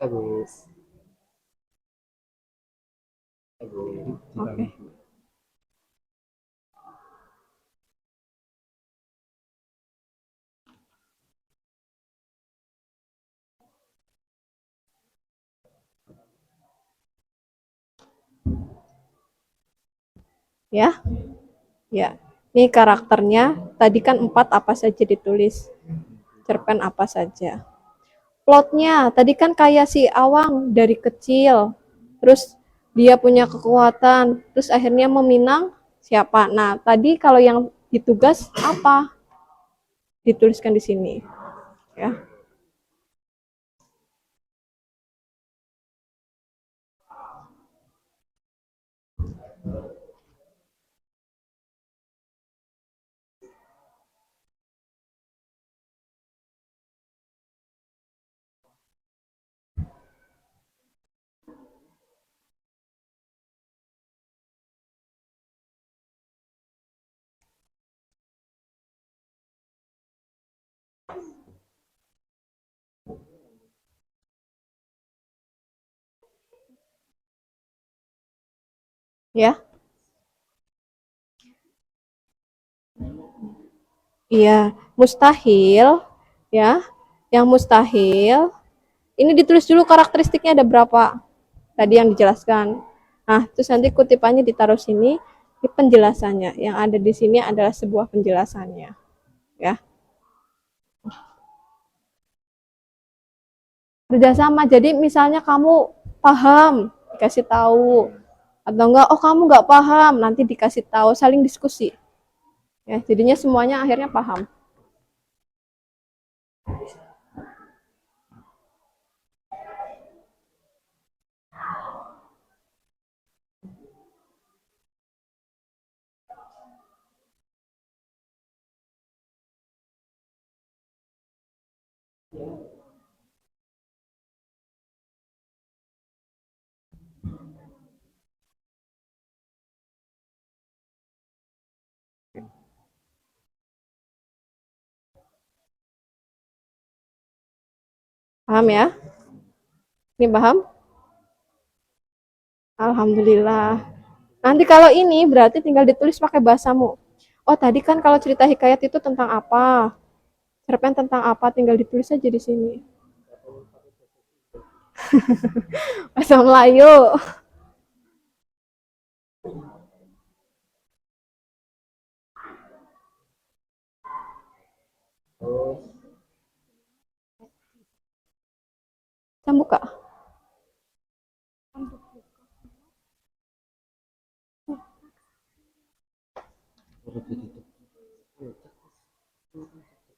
Bagus. Bagus. Oke. Ya, ya. Ini karakternya. Tadi kan 4 apa saja ditulis. Cerpen apa saja. Plotnya, tadi kan kayak si Awang dari kecil. Terus dia punya kekuatan. Terus akhirnya meminang siapa? Nah, tadi kalau yang ditugas apa? Dituliskan di sini. Ya. Ya. Iya, mustahil ya. Yang mustahil ini ditulis dulu karakteristiknya ada berapa. Tadi yang dijelaskan. Nah, terus nanti kutipannya ditaruh sini, ini penjelasannya. Yang ada di sini adalah sebuah penjelasannya, ya. Kerjasama. Jadi misalnya kamu paham, dikasih tahu. Atau enggak, oh kamu enggak paham, nanti dikasih tahu, saling diskusi. Ya, jadinya semuanya akhirnya paham. Paham ya? Ini paham? Alhamdulillah. Nanti kalau ini berarti tinggal ditulis pakai bahasamu. Oh, tadi kan kalau cerita hikayat itu tentang apa? Cerpen tentang apa? Tinggal ditulis aja di sini. Bahasa Melayu. Saya buka.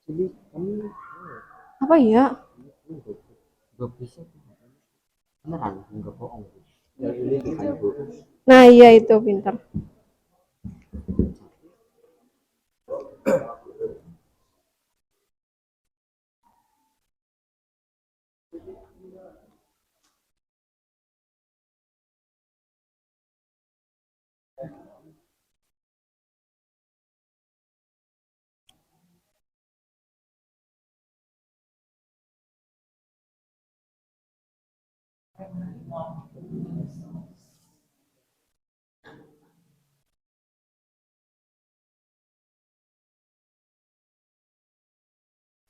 Jadi kamu Apa ya? nggak bisa beneran nggak bohong. Yang ini kan bu. Nah, iya itu pintar.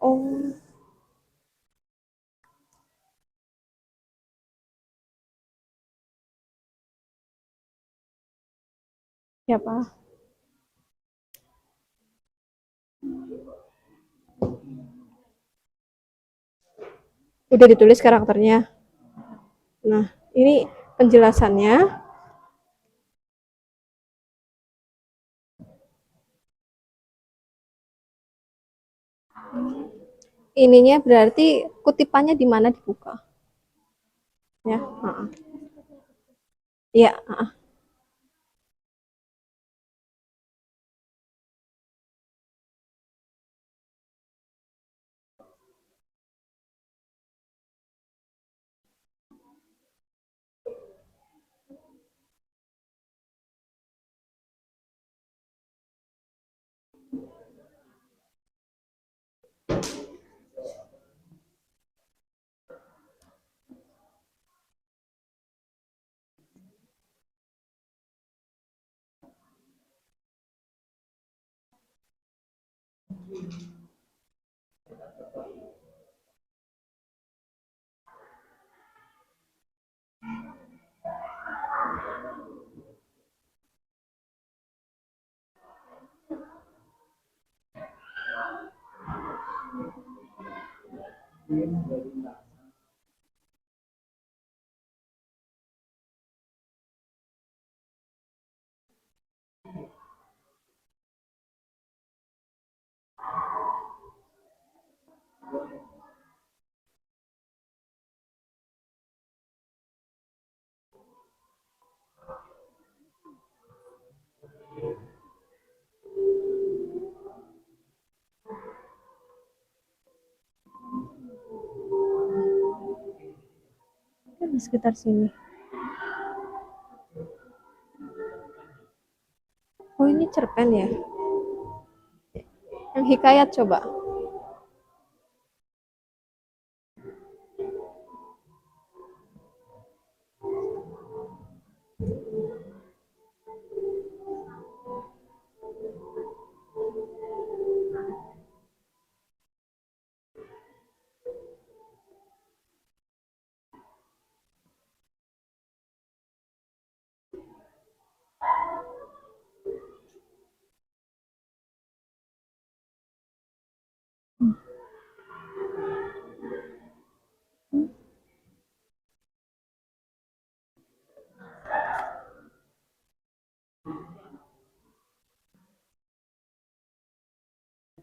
Oh, siapa? Udah ditulis karakternya. Nah, ini penjelasannya. Ininya berarti kutipannya di mana dibuka. Ya, iya, Kan di sekitar sini. Oh, ini cerpen ya? Yang hikayat coba.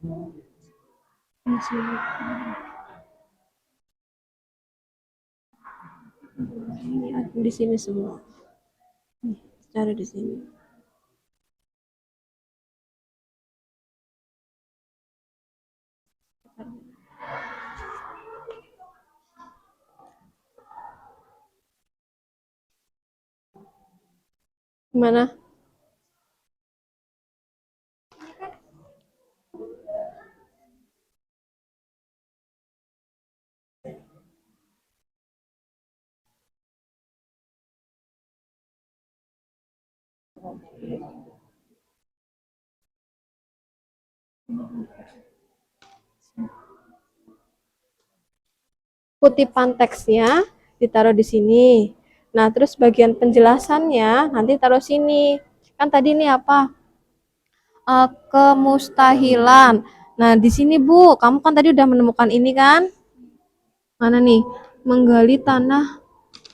Di sini. Ini ada di sini semua. Nih, cari di sini. Gimana? Kutipan teksnya ditaruh di sini. Nah, terus bagian penjelasannya nanti taruh sini. Kan tadi ini apa? Kemustahilan. Nah, di sini Bu, kamu kan tadi udah menemukan ini kan? Mana nih? Menggali tanah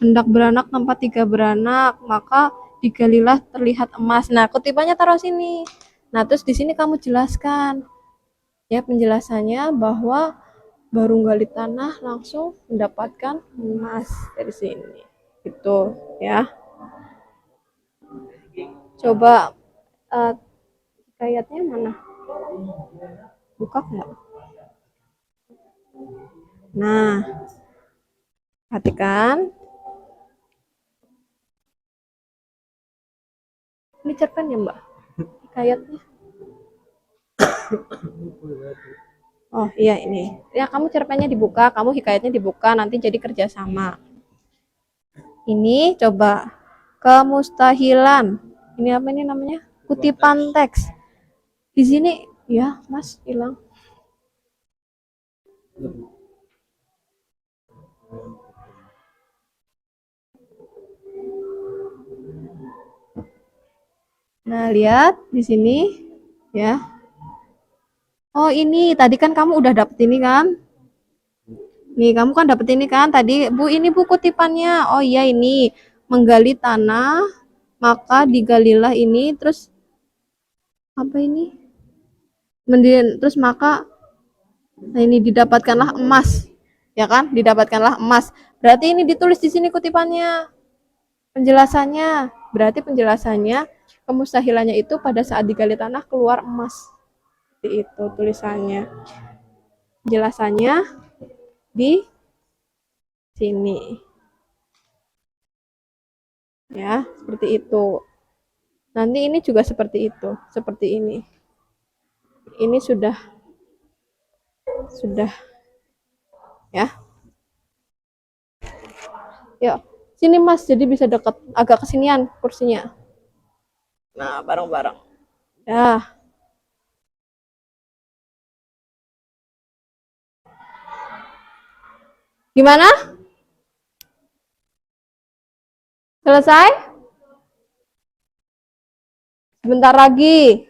hendak beranak tanpa tiga beranak, maka digalilah terlihat emas. Nah, kutipannya taruh sini. Nah, terus di sini kamu jelaskan ya penjelasannya bahwa baru gali tanah langsung mendapatkan emas dari sini. Gitu ya. Coba hikayatnya mana? Buka nggak? Nah, perhatikan. Ini cerpen ya Mbak? Hikayatnya. Oh iya ini. Ya kamu cerpennya dibuka, kamu hikayatnya dibuka, nanti jadi kerjasama. Ini coba kemustahilan. Ini apa ini namanya? Kutipan teks. Di sini ya Mas hilang. Nah, lihat di sini ya. Oh, ini tadi kan kamu udah dapet ini kan? Nih, kamu kan dapet ini kan tadi. Bu, ini Bu kutipannya. Oh iya ini menggali tanah, maka digalilah ini terus apa ini? Terus maka nah ini didapatkanlah emas. Ya kan? Didapatkanlah emas. Berarti ini ditulis di sini kutipannya. Penjelasannya. Berarti penjelasannya kemustahilannya itu pada saat digali tanah keluar emas. Seperti itu tulisannya. Penjelasannya di sini. Ya, seperti itu. Nanti ini juga seperti itu, seperti ini. Ini sudah ya. Yuk, sini Mas, jadi bisa dekat agak kesinian kursinya. Nah, bareng-bareng. Ya. Gimana? Selesai? Sebentar lagi.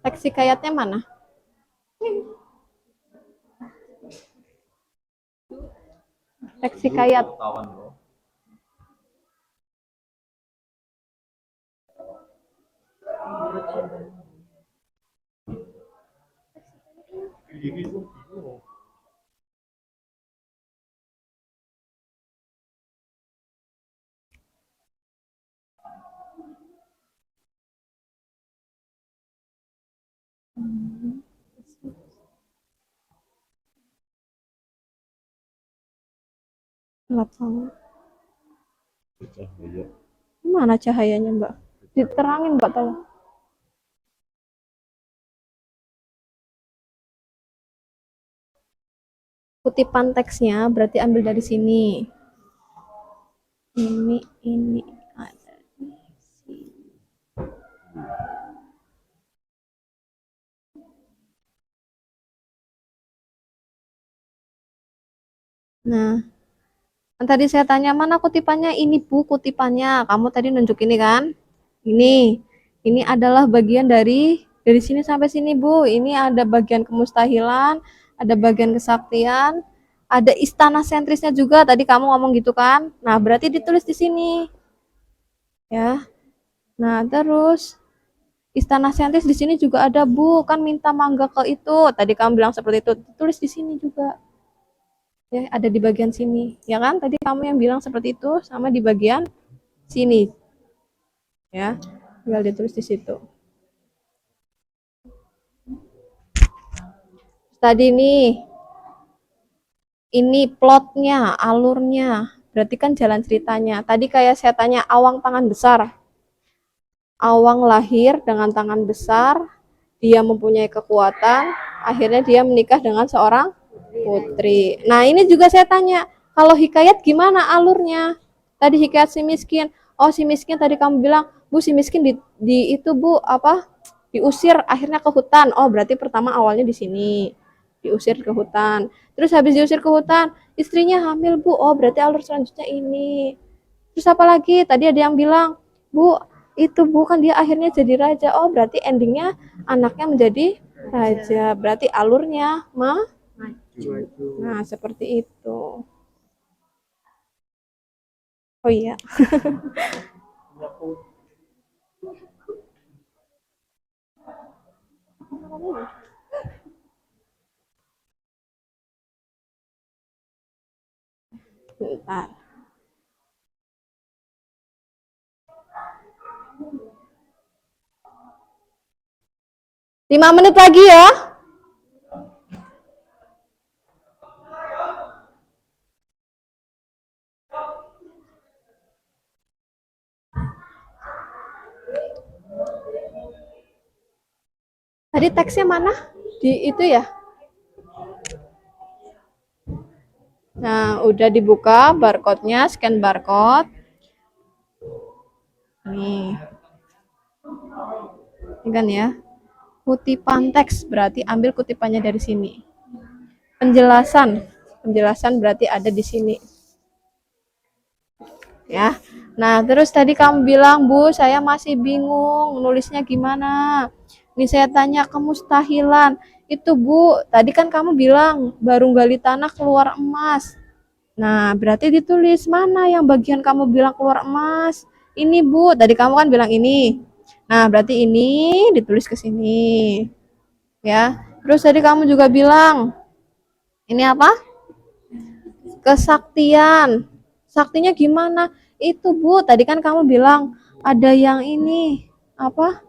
Teks hikayatnya mana? Teks hikayat. Lapang. Mana cahayanya, Mbak? Diterangin, Mbak, tolong. Kutipan teksnya berarti ambil dari sini. Ini ada di sini. Nah, kan tadi saya tanya mana kutipannya? Ini Bu kutipannya. Kamu tadi nunjuk ini kan? Ini adalah bagian dari sini sampai sini Bu. Ini ada bagian kemustahilan, ada bagian kesaktian, ada istana sentrisnya juga. Tadi kamu ngomong gitu kan? Nah, berarti ditulis di sini. Ya. Nah, terus istana sentris di sini juga ada Bu. Kan minta mangga ke itu. Tadi kamu bilang seperti itu. Tulis di sini juga. Ya, ada di bagian sini. Ya kan? Tadi kamu yang bilang seperti itu sama di bagian sini. Ya. Tinggal ditulis di situ. Tadi nih, ini plotnya, alurnya, berarti kan jalan ceritanya. Tadi kayak saya tanya, Awang tangan besar. Awang lahir dengan tangan besar, dia mempunyai kekuatan, akhirnya dia menikah dengan seorang putri. Nah, ini juga saya tanya, kalau hikayat gimana alurnya? Tadi hikayat si miskin. Oh, si miskin tadi kamu bilang, Bu, si miskin di itu Bu, diusir akhirnya ke hutan. Oh, berarti pertama awalnya di sini. Diusir ke hutan. Terus habis diusir ke hutan, istrinya hamil Bu. Oh, berarti alur selanjutnya ini. Terus apa lagi? Tadi ada yang bilang, Bu, itu Bu kan dia akhirnya jadi raja. Oh, berarti endingnya anaknya menjadi raja. Berarti alurnya maju. Nah, seperti itu. Oh iya. Bentar. Lima menit lagi ya. Tadi teksnya mana? Di itu ya? Nah, udah dibuka barcode-nya, scan barcode. Nih. Ini kan ya. Kutipan teks berarti ambil kutipannya dari sini. Penjelasan berarti ada di sini. Ya. Nah, terus tadi kamu bilang, Bu, saya masih bingung nulisnya gimana. Ini saya tanya kemustahilan. Itu Bu, tadi kan kamu bilang baru gali tanah keluar emas. Nah, berarti ditulis mana yang bagian kamu bilang keluar emas. Ini Bu, tadi kamu kan bilang ini. Nah, berarti ini ditulis ke sini. Ya. Terus tadi kamu juga bilang ini apa? Kesaktian. Saktinya gimana? Itu Bu, tadi kan kamu bilang ada yang ini apa?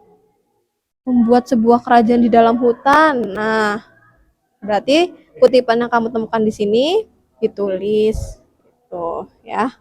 Membuat sebuah kerajaan di dalam hutan. Nah, berarti kutipan yang kamu temukan di sini ditulis tuh ya.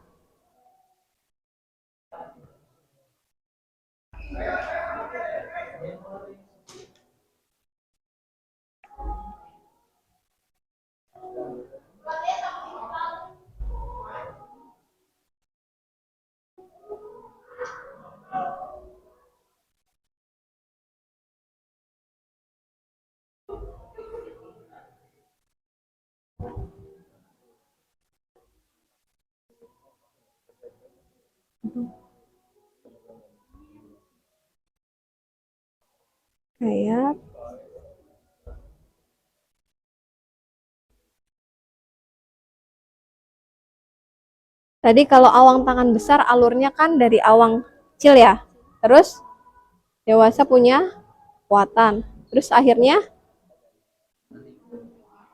Hikayat. Tadi kalau awang tangan besar alurnya kan dari awang kecil ya. Terus dewasa punya kekuatan. Terus akhirnya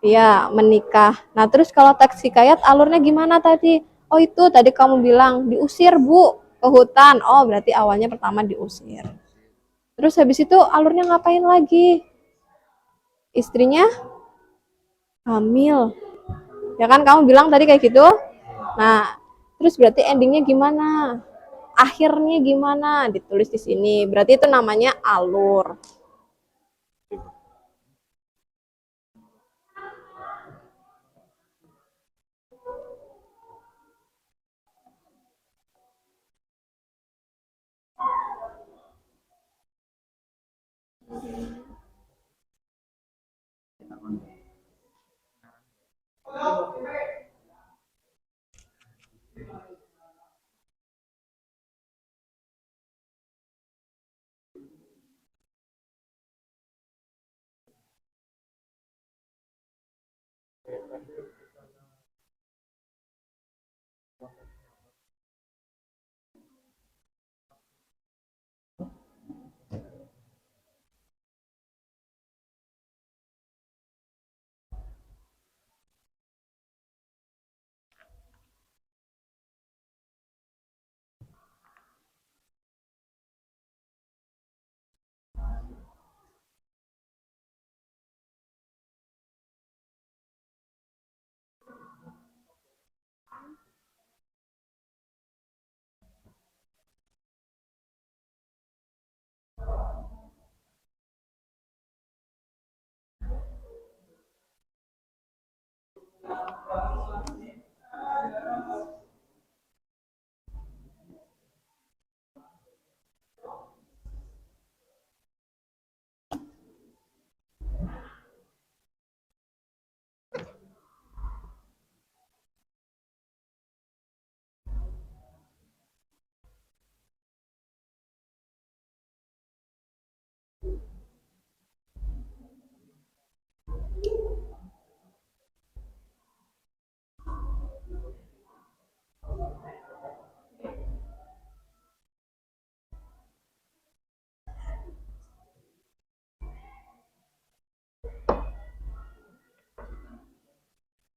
ya menikah. Nah, terus kalau teks hikayat alurnya gimana tadi? Oh, itu tadi kamu bilang diusir, Bu, ke hutan. Oh, berarti awalnya pertama diusir. Terus habis itu alurnya ngapain lagi? Istrinya hamil. Ya kan kamu bilang tadi kayak gitu? Nah, terus berarti endingnya gimana? Akhirnya gimana? Ditulis di sini. Berarti itu namanya alur.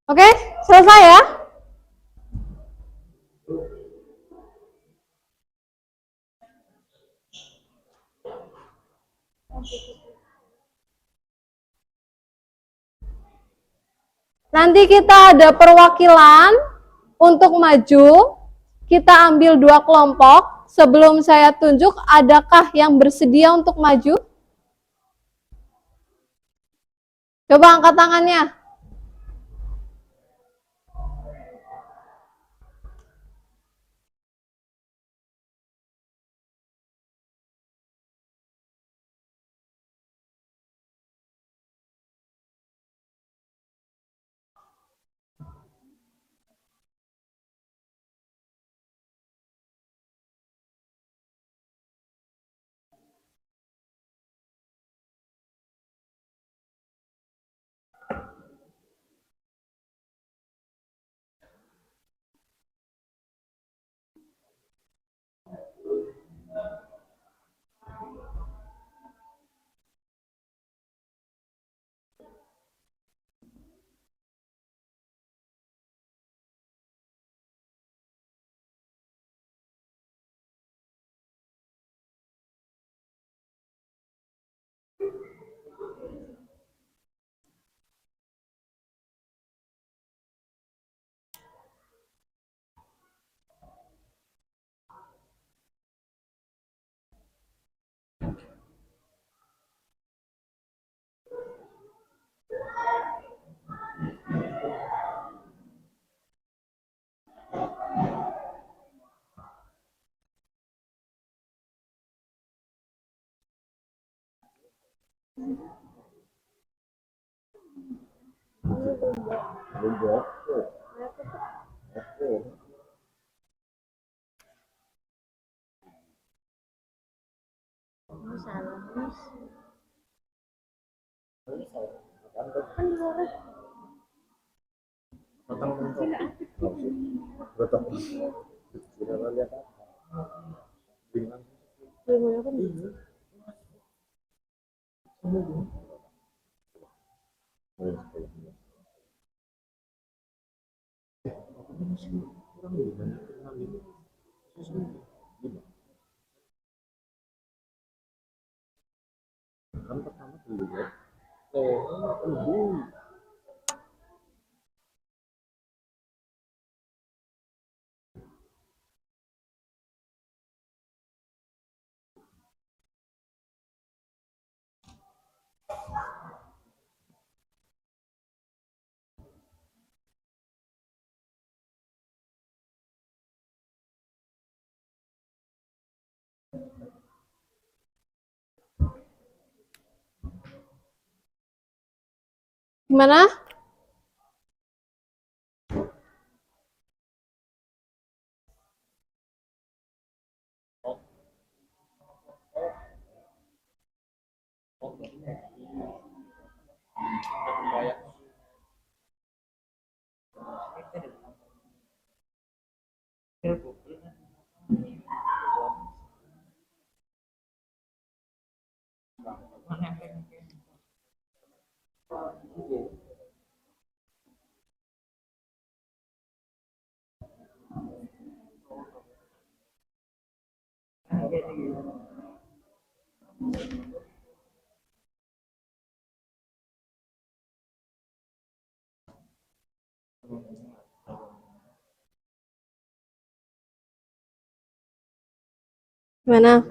Oke, selesai ya? Nanti kita ada perwakilan untuk maju. Kita ambil 2 kelompok. Sebelum saya tunjuk, adakah yang bersedia untuk maju? Coba angkat tangannya. Gimana? Gimana?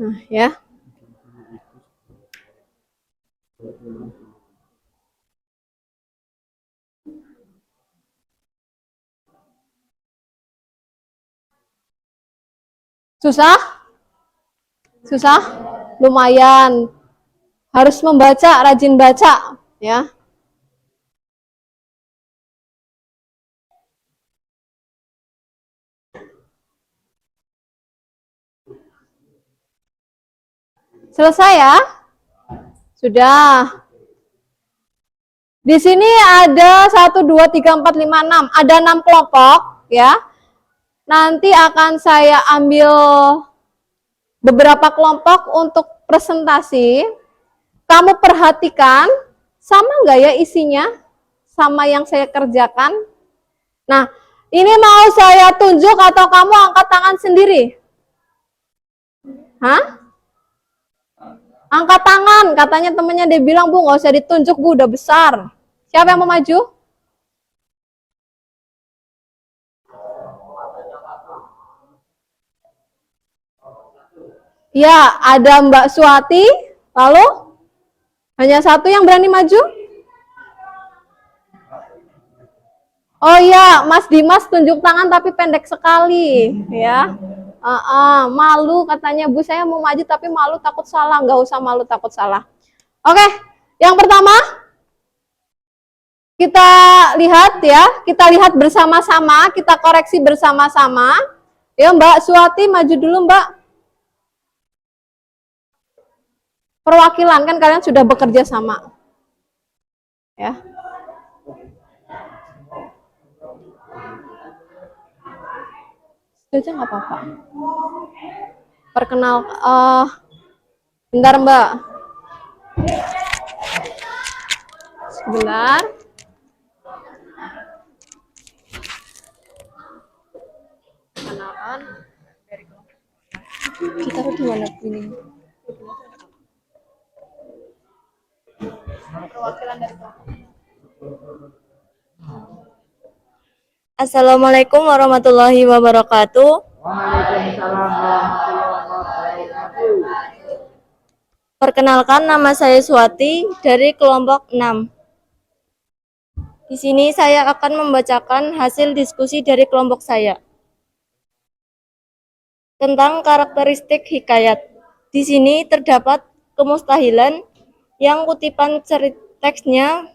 Nah, ya. Susah? Susah? Lumayan. Harus membaca, rajin baca, ya. Selesai ya? Sudah. Di sini ada 1, 2, 3, 4, 5, 6. Ada 6 kelompok, ya. Nanti akan saya ambil beberapa kelompok untuk presentasi. Kamu perhatikan, sama nggak ya isinya? Sama yang saya kerjakan? Nah, ini mau saya tunjuk atau kamu angkat tangan sendiri? Hah? Angkat tangan, katanya temennya dia bilang, Bu, nggak usah ditunjuk, Bu, udah besar. Siapa yang mau maju? Ya, ada Mbak Suati, lalu hanya satu yang berani maju? Oh iya, Mas Dimas tunjuk tangan tapi pendek sekali, ya. Malu katanya, Bu, saya mau maju tapi malu takut salah. Nggak usah malu takut salah. Oke, yang pertama kita lihat ya, kita lihat bersama-sama, kita koreksi bersama-sama. Ya, Mbak Suati maju dulu, Mbak. Perwakilan, kan kalian sudah bekerja sama. Ya. Aja nggak apa-apa. Perkenal, bentar Mbak. Sebentar. Perkenalan dari kelompok. Kita tuh gimana ini? Perwakilan dari kelompok. Assalamualaikum warahmatullahi wabarakatuh. Waalaikumsalam warahmatullahi wabarakatuh. Perkenalkan, nama saya Swati dari kelompok 6. Di sini saya akan membacakan hasil diskusi dari kelompok saya tentang karakteristik hikayat. Di sini terdapat kemustahilan yang kutipan teksnya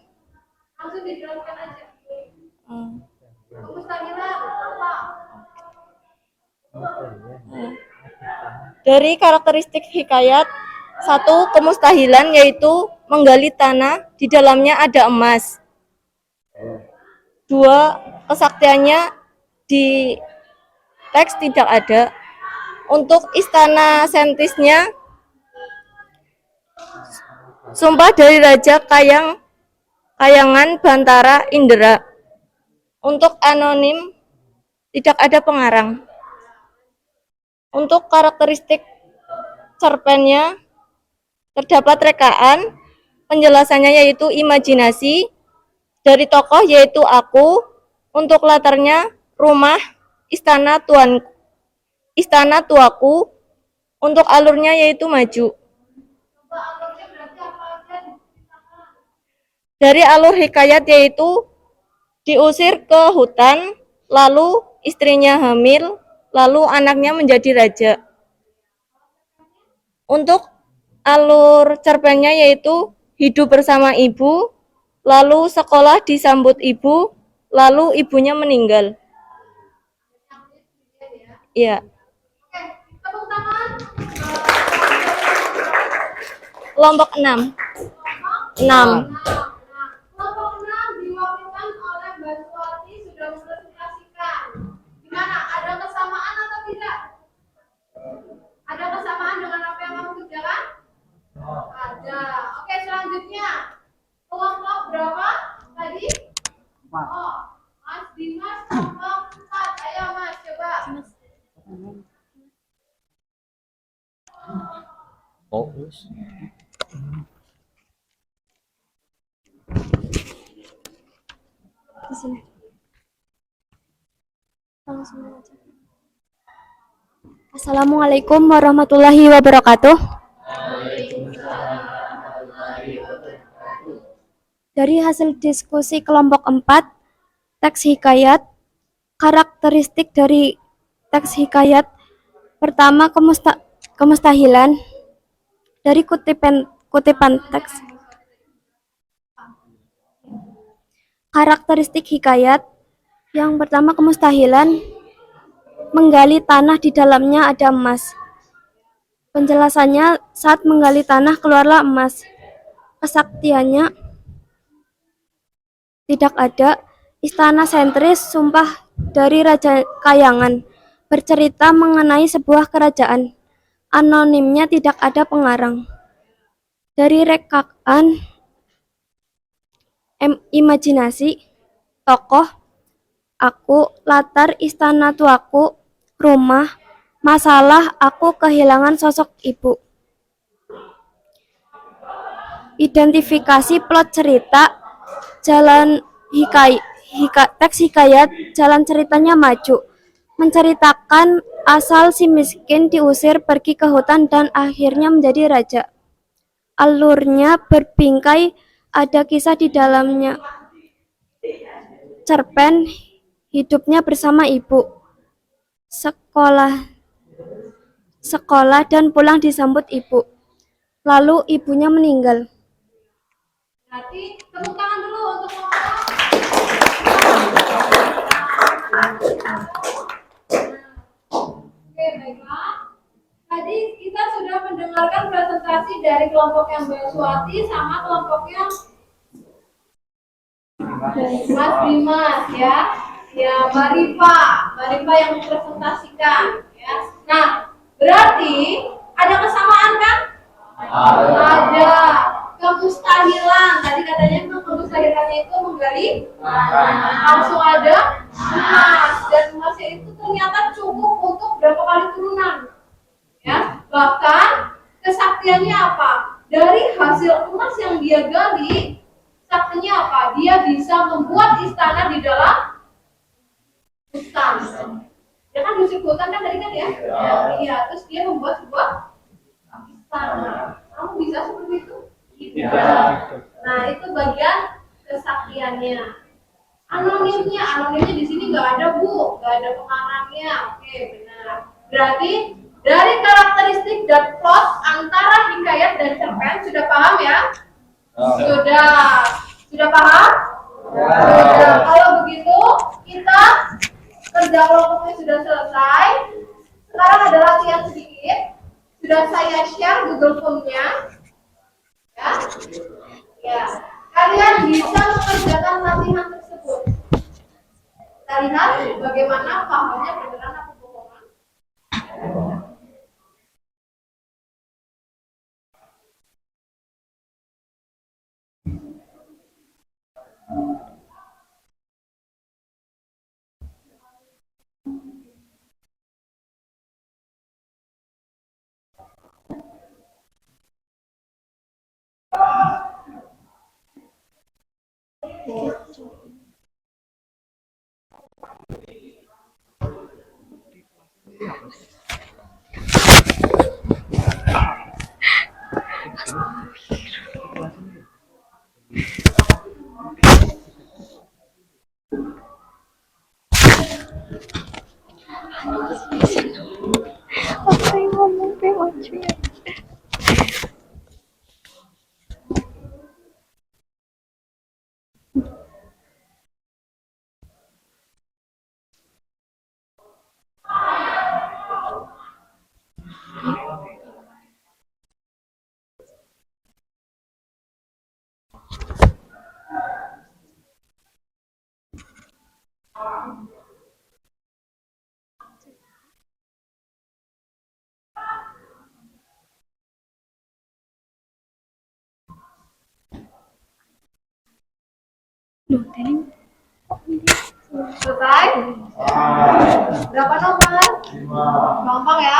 Langsung dijelaskan aja. Kemustahilan apa? dari karakteristik hikayat. 1. Kemustahilan yaitu menggali tanah, di dalamnya ada emas. 2. Kesaktiannya di teks tidak ada. Untuk istana sentisnya, sumpah dari Raja Kayangan Bantara Indra. Untuk anonim tidak ada pengarang. Untuk karakteristik cerpennya terdapat rekaan, penjelasannya yaitu imajinasi, dari tokoh yaitu aku, untuk latarnya rumah, istana tuaku, untuk alurnya yaitu maju. Dari alur hikayat yaitu diusir ke hutan, lalu istrinya hamil, lalu anaknya menjadi raja. Untuk alur cerpennya yaitu hidup bersama ibu, lalu sekolah disambut ibu, lalu ibunya meninggal. Iya. Oke, tepuk tangan. Kelompok 6. Kelompok 6 diwakilkan oleh Mbak Suwati sudah mempresentasikan. Gimana? Ada kesamaan atau tidak? Ada kesamaan dengan apa yang kamu kerjakan? Ada. Oke, selanjutnya. Kelompok berapa tadi? 4. Oh, Mas Dimas kelompok 4. Ayo Mas, coba. Fokus. Di sini. Langsung aja. Assalamualaikum warahmatullahi wabarakatuh. Dari hasil diskusi kelompok 4, teks hikayat, karakteristik dari teks hikayat. Pertama, kemustahilan. Dari kutipan teks. Karakteristik hikayat. Yang pertama, kemustahilan, menggali tanah, di dalamnya ada emas. Penjelasannya, saat menggali tanah keluarlah emas. Kesaktiannya tidak ada. Istana sentris, sumpah dari Raja Kayangan, bercerita mengenai sebuah kerajaan. Anonimnya tidak ada pengarang. Dari rekaan, imajinasi, tokoh, aku, latar istana tuaku, rumah, masalah, aku kehilangan sosok ibu. Identifikasi plot cerita, jalan teks hikayat, jalan ceritanya maju, menceritakan asal si miskin diusir pergi ke hutan dan akhirnya menjadi raja. Alurnya berbingkai, ada kisah di dalamnya. Cerpen, hidupnya bersama ibu. Sekolah dan pulang disambut ibu. Lalu ibunya meninggal. Berarti tepuk tangan dulu untuk kelompok. Oke, baiklah. Tadi kita sudah mendengarkan presentasi dari kelompok yang Mbak Suwati sama kelompoknya Mas Dimas ya. Ya, Mbak Rifa yang mempresentasikan ya. Nah, berarti ada kesamaan kan? Ada. Kemustahilan, tadi katanya kemustahilannya itu menggali langsung ada emas, dan emasnya itu ternyata cukup untuk berapa kali turunan ya. Bahkan kesaktiannya apa? Dari hasil emas yang dia gali, saktinya apa? Dia bisa membuat istana di dalam hutan. Ya kan musik hutan kan tadi kan ya? Iya, terus dia membuat sebuah istana. Kamu bisa seperti itu? Tidak. Nah, itu bagian kesaktiannya. Anonimnya di sini nggak ada Bu, nggak ada pengarangnya. Oke, benar. Berarti dari karakteristik dan plot antara hikayat dan cerpen sudah paham ya? Sudah paham? Sudah. Kalau begitu kita kerja kelompoknya sudah selesai. Sekarang ada latihan sedikit. Sudah saya share Google Form-nya. Ya. Ya. Kalian bisa mengerjakan latihan tersebut. Kita lihat bagaimana pahamnya beneran atau bohongan. Selesai? Berapa nomor? Gampang ya?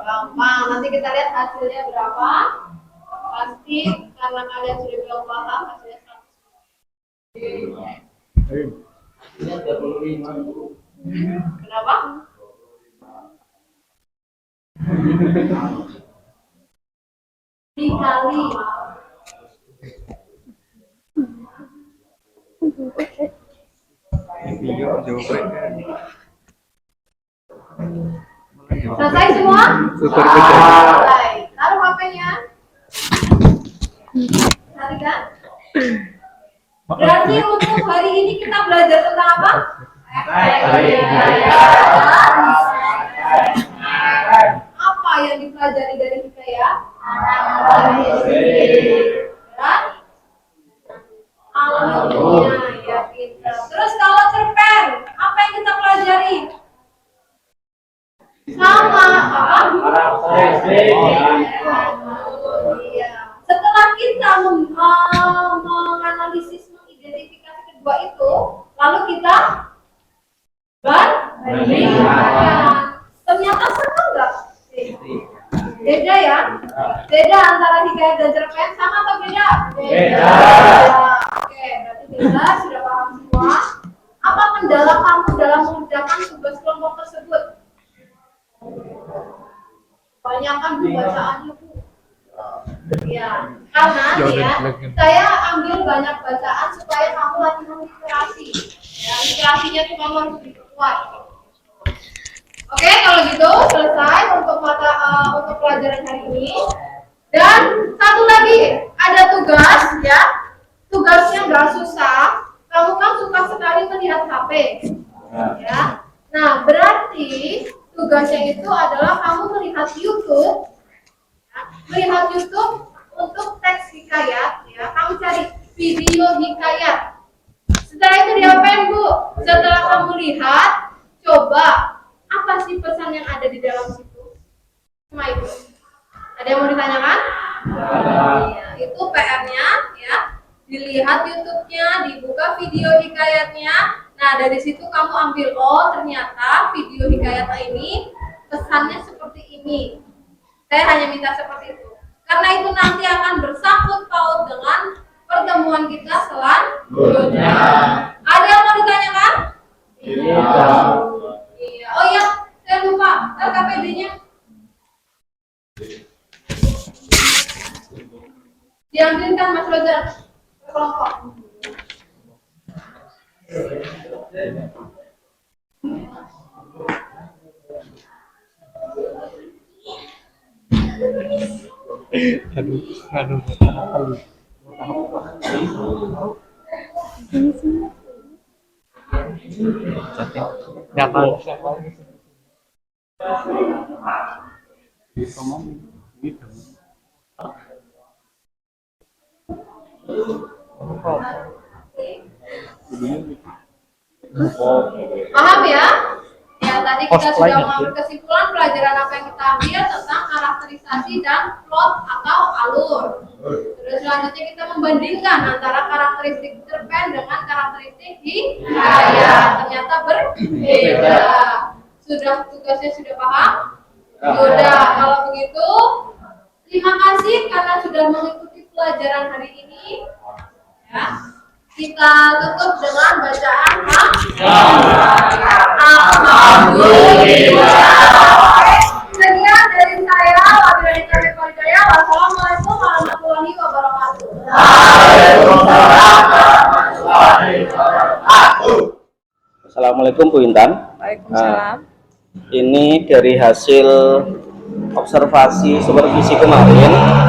Gampang. Nanti kita lihat hasilnya berapa. Pasti karena kalian sudah bilang paham hasilnya 100. Kenapa? Dikali. Selesai semua? Selesai. Taruh HP-nya. Perhatikan. Berarti untuk hari ini kita belajar tentang apa? Apa yang dipelajari dari hikayat? Dan alurnya, ya pintar. Terus kalau cerpen, apa yang kita pelajari? Sama apa? Iya. Setelah kita menganalisis, mengidentifikasi kedua itu, lalu kita bandingkan. Ternyata sama enggak? Beda ya? Beda antara hikayat dan cerpen, sama atau beda? Beda. Oke, berarti beda, sudah paham semua. Apa kendala kamu dalam mengerjakan tugas kelompok tersebut? Kebanyakan bacaannya Bu. Ya, karena ya, saya ambil banyak bacaan supaya kamu latihan literasi. Ya, literasinya tuh kamu harus diperkuat. Oke, kalau gitu selesai untuk untuk pelajaran hari ini. Dan satu lagi, ada tugas ya. Tugasnya nggak susah. Kamu kan suka sekali melihat HP. Ya. Nah, berarti tugasnya itu adalah kamu melihat YouTube. Ya, melihat YouTube untuk teks hikayat ya. Kamu cari video hikayat. Setelah itu diapain Bu? Setelah kamu lihat, coba apa sih pesan yang ada di dalam situ? Cuma itu. Ada yang mau ditanyakan? Ya, itu PR-nya ya. Dilihat YouTube-nya, dibuka video hikayatnya. Nah, dari situ kamu ambil, oh ternyata video hikayat ini pesannya seperti ini. Saya hanya minta seperti itu. Karena itu nanti akan bersangkut paut dengan pertemuan kita selanjutnya. Ada yang mau ditanyakan? Tidak. Paham ya? Ya, tadi kita sudah mengambil kesimpulan pelajaran apa yang kita ambil tentang karakterisasi dan plot atau alur. Terus selanjutnya kita membandingkan antara karakteristik cerpen dengan karakteristik hikayat. Ternyata berbeda. Sudah tugasnya sudah paham? Sudah. Kalau begitu, terima kasih karena sudah mengikuti pelajaran hari ini. Ya. Kita tutup dengan bacaan Alhamdulillah. Sekian dari saya, wabillahi taufiq wal hidayah. Wassalamualaikum warahmatullahi wabarakatuh. Assalamualaikum Bu Intan. Waalaikumsalam. Ini dari hasil observasi supervisi kemarin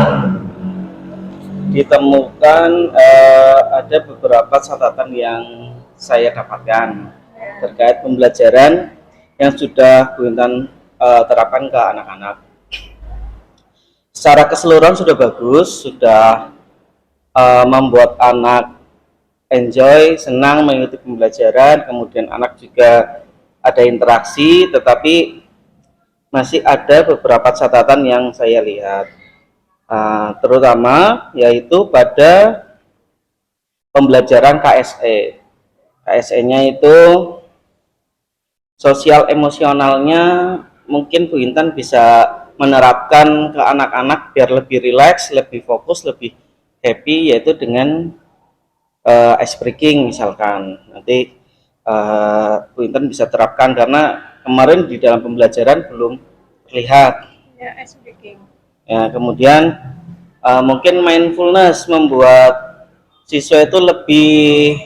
ditemukan ada beberapa catatan yang saya dapatkan terkait pembelajaran yang sudah Bu Intan terapkan ke anak-anak. Secara keseluruhan sudah bagus, sudah membuat anak enjoy, senang mengikuti pembelajaran, kemudian anak juga ada interaksi, tetapi masih ada beberapa catatan yang saya lihat. Terutama yaitu pada pembelajaran KSE. KSE-nya itu sosial emosionalnya mungkin Bu Intan bisa menerapkan ke anak-anak biar lebih rileks, lebih fokus, lebih happy, yaitu dengan ice breaking misalkan. Nanti Bu Intan bisa terapkan karena kemarin di dalam pembelajaran belum terlihat. Ya, ice breaking. Ya, kemudian mungkin mindfulness membuat siswa itu lebih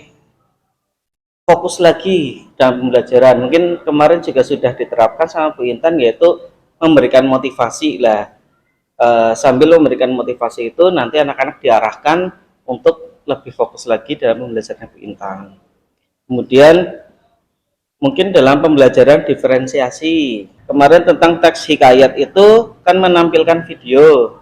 fokus lagi dalam pembelajaran. Mungkin kemarin juga sudah diterapkan sama Bu Intan, yaitu memberikan motivasi lah. Sambil memberikan motivasi itu nanti anak-anak diarahkan untuk lebih fokus lagi dalam pembelajaran Bu Intan. Kemudian mungkin dalam pembelajaran diferensiasi, kemarin tentang teks hikayat itu kan menampilkan video,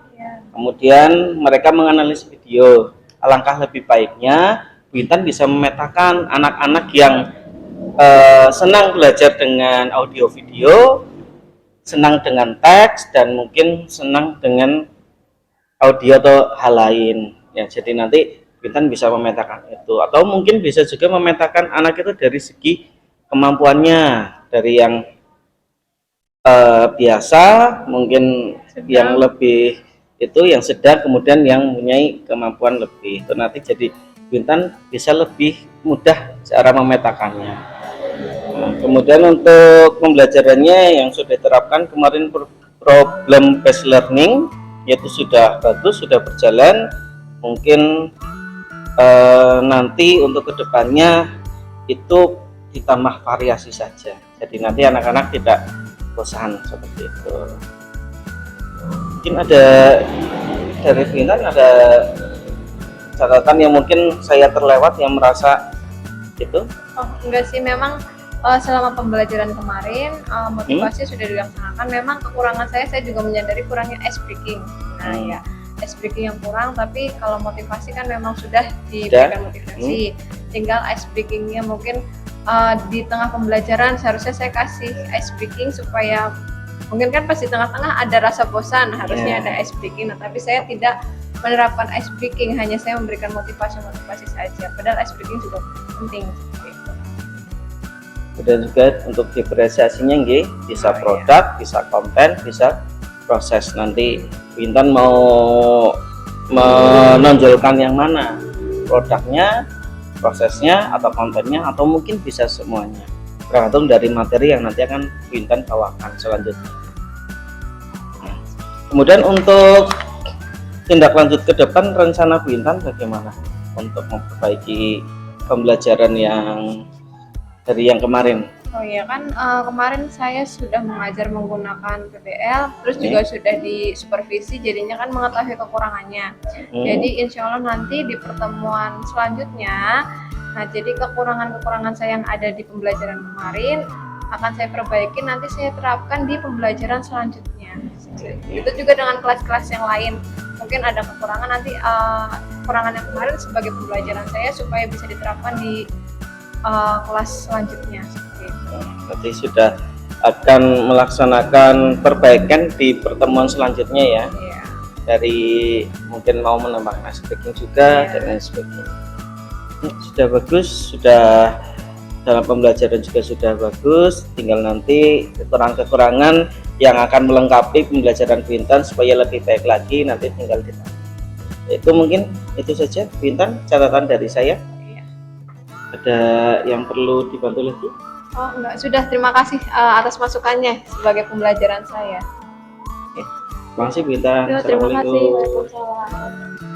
kemudian mereka menganalisis video. Alangkah lebih baiknya Bu Intan bisa memetakan anak-anak yang senang belajar dengan audio video, senang dengan teks, dan mungkin senang dengan audio atau hal lain. Ya, jadi nanti Bu Intan bisa memetakan itu, atau mungkin bisa juga memetakan anak itu dari segi kemampuannya, dari yang biasa, mungkin sedang, yang lebih itu, yang sedang, kemudian yang mempunyai kemampuan lebih. Itu nanti jadi Bu Intan bisa lebih mudah cara memetakannya. Nah, kemudian untuk pembelajarannya yang sudah diterapkan kemarin, problem based learning, yaitu sudah bagus, sudah berjalan. Mungkin nanti untuk kedepannya itu ditambah variasi saja, jadi nanti anak-anak tidak bosan seperti itu. Mungkin ada dari Bu Intan ada catatan yang mungkin saya terlewat yang merasa itu? Oh, enggak sih, memang selama pembelajaran kemarin motivasi sudah dilaksanakan. Memang kekurangan saya juga menyadari kurangnya ice breaking. Nah ya, ice breaking yang kurang, tapi kalau motivasi kan memang sudah diberikan motivasi. Tinggal ice breakingnya mungkin di tengah pembelajaran seharusnya saya kasih ice breaking supaya mungkin kan pas di tengah-tengah ada rasa bosan, harusnya ada ice breaking. Nah, tapi saya tidak menerapkan ice breaking, hanya saya memberikan motivasi saja. Padahal ice breaking juga penting. Dan juga untuk diferensiasinya bisa produk, bisa konten, bisa proses. Nanti Bu Intan mau menonjolkan yang mana, produknya, prosesnya, atau kontennya, atau mungkin bisa semuanya, tergantung dari materi yang nanti akan Bu Intan bawakan selanjutnya. Kemudian untuk tindak lanjut ke depan, rencana Bu Intan bagaimana untuk memperbaiki pembelajaran yang dari yang kemarin? Oh iya kan kemarin saya sudah mengajar menggunakan PBL, terus juga sudah disupervisi, jadinya kan mengetahui kekurangannya. Jadi insya Allah nanti di pertemuan selanjutnya, nah jadi kekurangan-kekurangan saya yang ada di pembelajaran kemarin akan saya perbaiki, nanti saya terapkan di pembelajaran selanjutnya. Itu juga dengan kelas-kelas yang lain. Mungkin ada kekurangan nanti kekurangan yang kemarin sebagai pembelajaran saya supaya bisa diterapkan di kelas selanjutnya. Berarti sudah akan melaksanakan perbaikan di pertemuan selanjutnya ya. Iya. Dari mungkin mau menambahkan speaking juga dan lain sebagainya. Sudah bagus, sudah dalam pembelajaran juga sudah bagus. Tinggal nanti kekurangan-kekurangan yang akan melengkapi pembelajaran Bu Intan supaya lebih baik lagi nanti tinggal ditambah. Itu mungkin itu saja Bu Intan catatan dari saya. Iya. Ada yang perlu dibantu lagi? Oh enggak, sudah, terima kasih atas masukannya sebagai pembelajaran saya. Terima kasih Bu Intan. Terima kasih. Assalamualaikum. Waalaikumsalam.